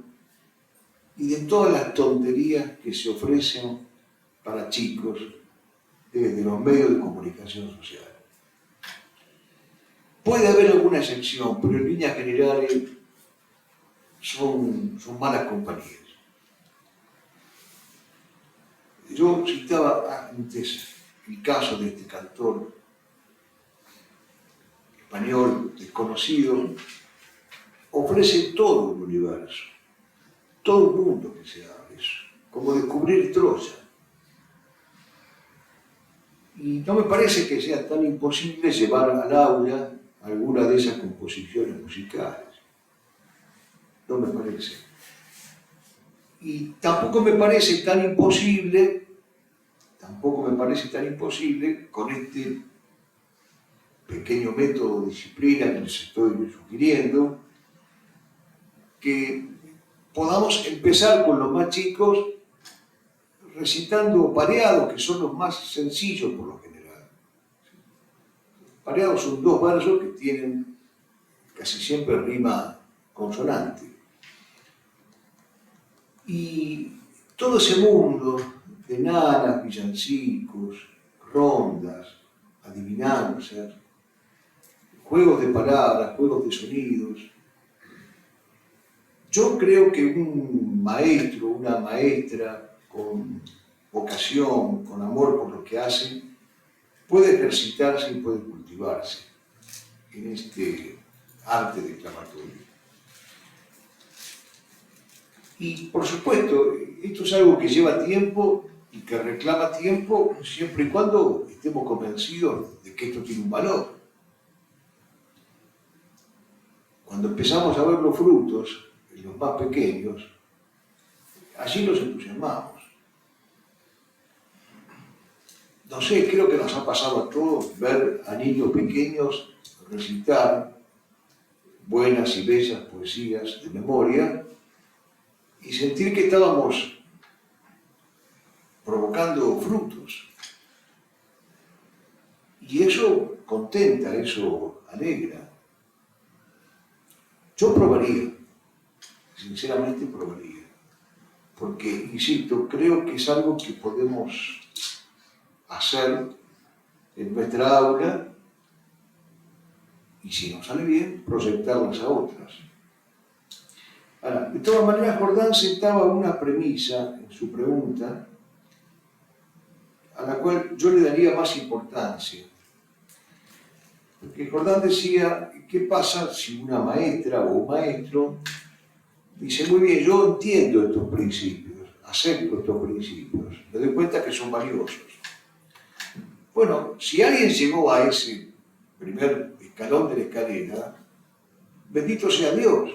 y de todas las tonterías que se ofrecen para chicos desde los medios de comunicación social. Puede haber alguna excepción, pero en líneas generales son malas compañías. Yo citaba antes el caso de este cantor español desconocido, ofrece todo el universo, todo el mundo que sea eso, como descubrir Troya. Y no me parece que sea tan imposible llevar al aula alguna de esas composiciones musicales. No me parece. Y tampoco me parece tan imposible con este pequeño método de disciplina que les estoy sugiriendo, que podamos empezar con los más chicos recitando pareados, que son los más sencillos por lo general. Pareados son dos versos que tienen casi siempre rima consonante. Y todo ese mundo de nanas, villancicos, rondas, adivinanzas, juegos de palabras, juegos de sonidos. Yo creo que un maestro, una maestra con vocación, con amor por lo que hace, puede ejercitarse y puede cultivarse en este arte declamatorio. Y por supuesto, esto es algo que lleva tiempo y que reclama tiempo siempre y cuando estemos convencidos de que esto tiene un valor. Cuando empezamos a ver los frutos, en los más pequeños, allí nos entusiasmamos. No sé, creo que nos ha pasado a todos ver a niños pequeños recitar buenas y bellas poesías de memoria y sentir que estábamos provocando frutos. Y eso contenta, eso alegra. Yo probaría, sinceramente probaría, porque, insisto, creo que es algo que podemos hacer en nuestra aula y, si nos sale bien, proyectarlas a otras. Ahora, de todas maneras, Jordán sentaba una premisa en su pregunta a la cual yo le daría más importancia. Porque Jordán decía, ¿qué pasa si una maestra o un maestro dice, muy bien, yo entiendo estos principios, acepto estos principios, me doy cuenta que son valiosos? Bueno, si alguien llegó a ese primer escalón de la escalera, bendito sea Dios.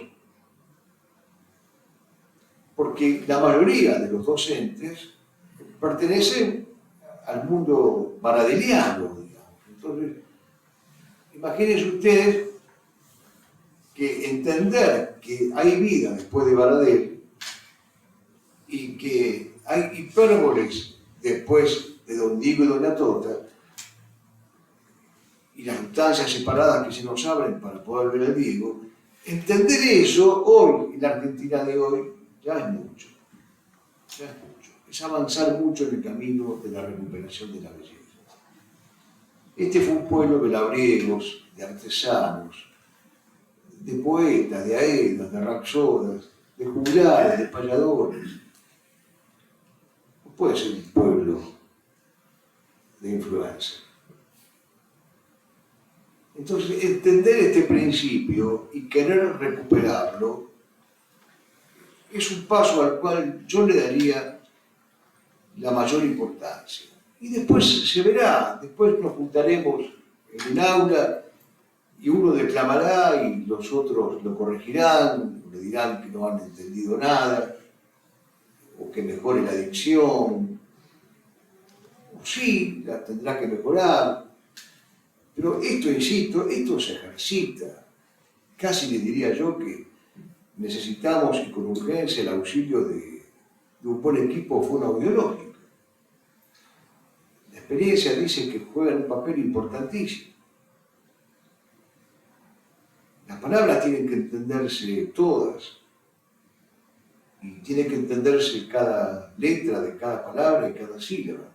Porque la mayoría de los docentes pertenecen al mundo baradeliano, digamos. Entonces, imagínense ustedes que entender que hay vida después de Baradel y que hay hipérboles después de Don Diego y Doña Tota, y las sustancias separadas que se nos abren para poder ver al Diego, entender eso hoy, en la Argentina de hoy, ya es mucho. Ya es mucho. Es avanzar mucho en el camino de la recuperación de la belleza. Este fue un pueblo de labriegos, de artesanos, de poetas, de aedas, de rapsodas, de juglares, de payadores. puede ser un pueblo de influencer. Entonces, entender este principio y querer recuperarlo es un paso al cual yo le daría la mayor importancia. Y después se verá, después nos juntaremos en un aula y uno declamará y los otros lo corregirán, le dirán que no han entendido nada, o que mejore la dicción, o sí, la tendrá que mejorar. Pero esto, insisto, esto se ejercita. Casi le diría yo que necesitamos y con urgencia el auxilio de un buen equipo fonoaudiológico. La experiencia dice que juegan un papel importantísimo. Las palabras tienen que entenderse todas y tiene que entenderse cada letra de cada palabra y cada sílaba.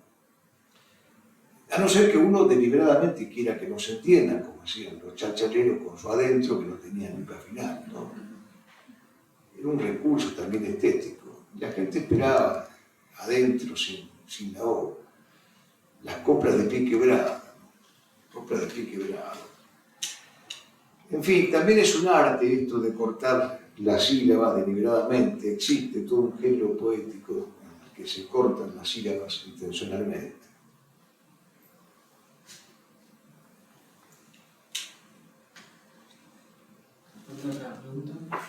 A no ser que uno deliberadamente quiera que no se entienda, como hacían los chachaleros con su adentro que no tenían nunca final, ¿no? Era un recurso también estético. La gente esperaba adentro sin la obra. Las coplas de pie quebrado, coplas de pie quebrado. En fin, también es un arte esto de cortar la sílaba deliberadamente. Existe todo un género poético en el que se cortan las sílabas intencionalmente. ¿Otra pregunta?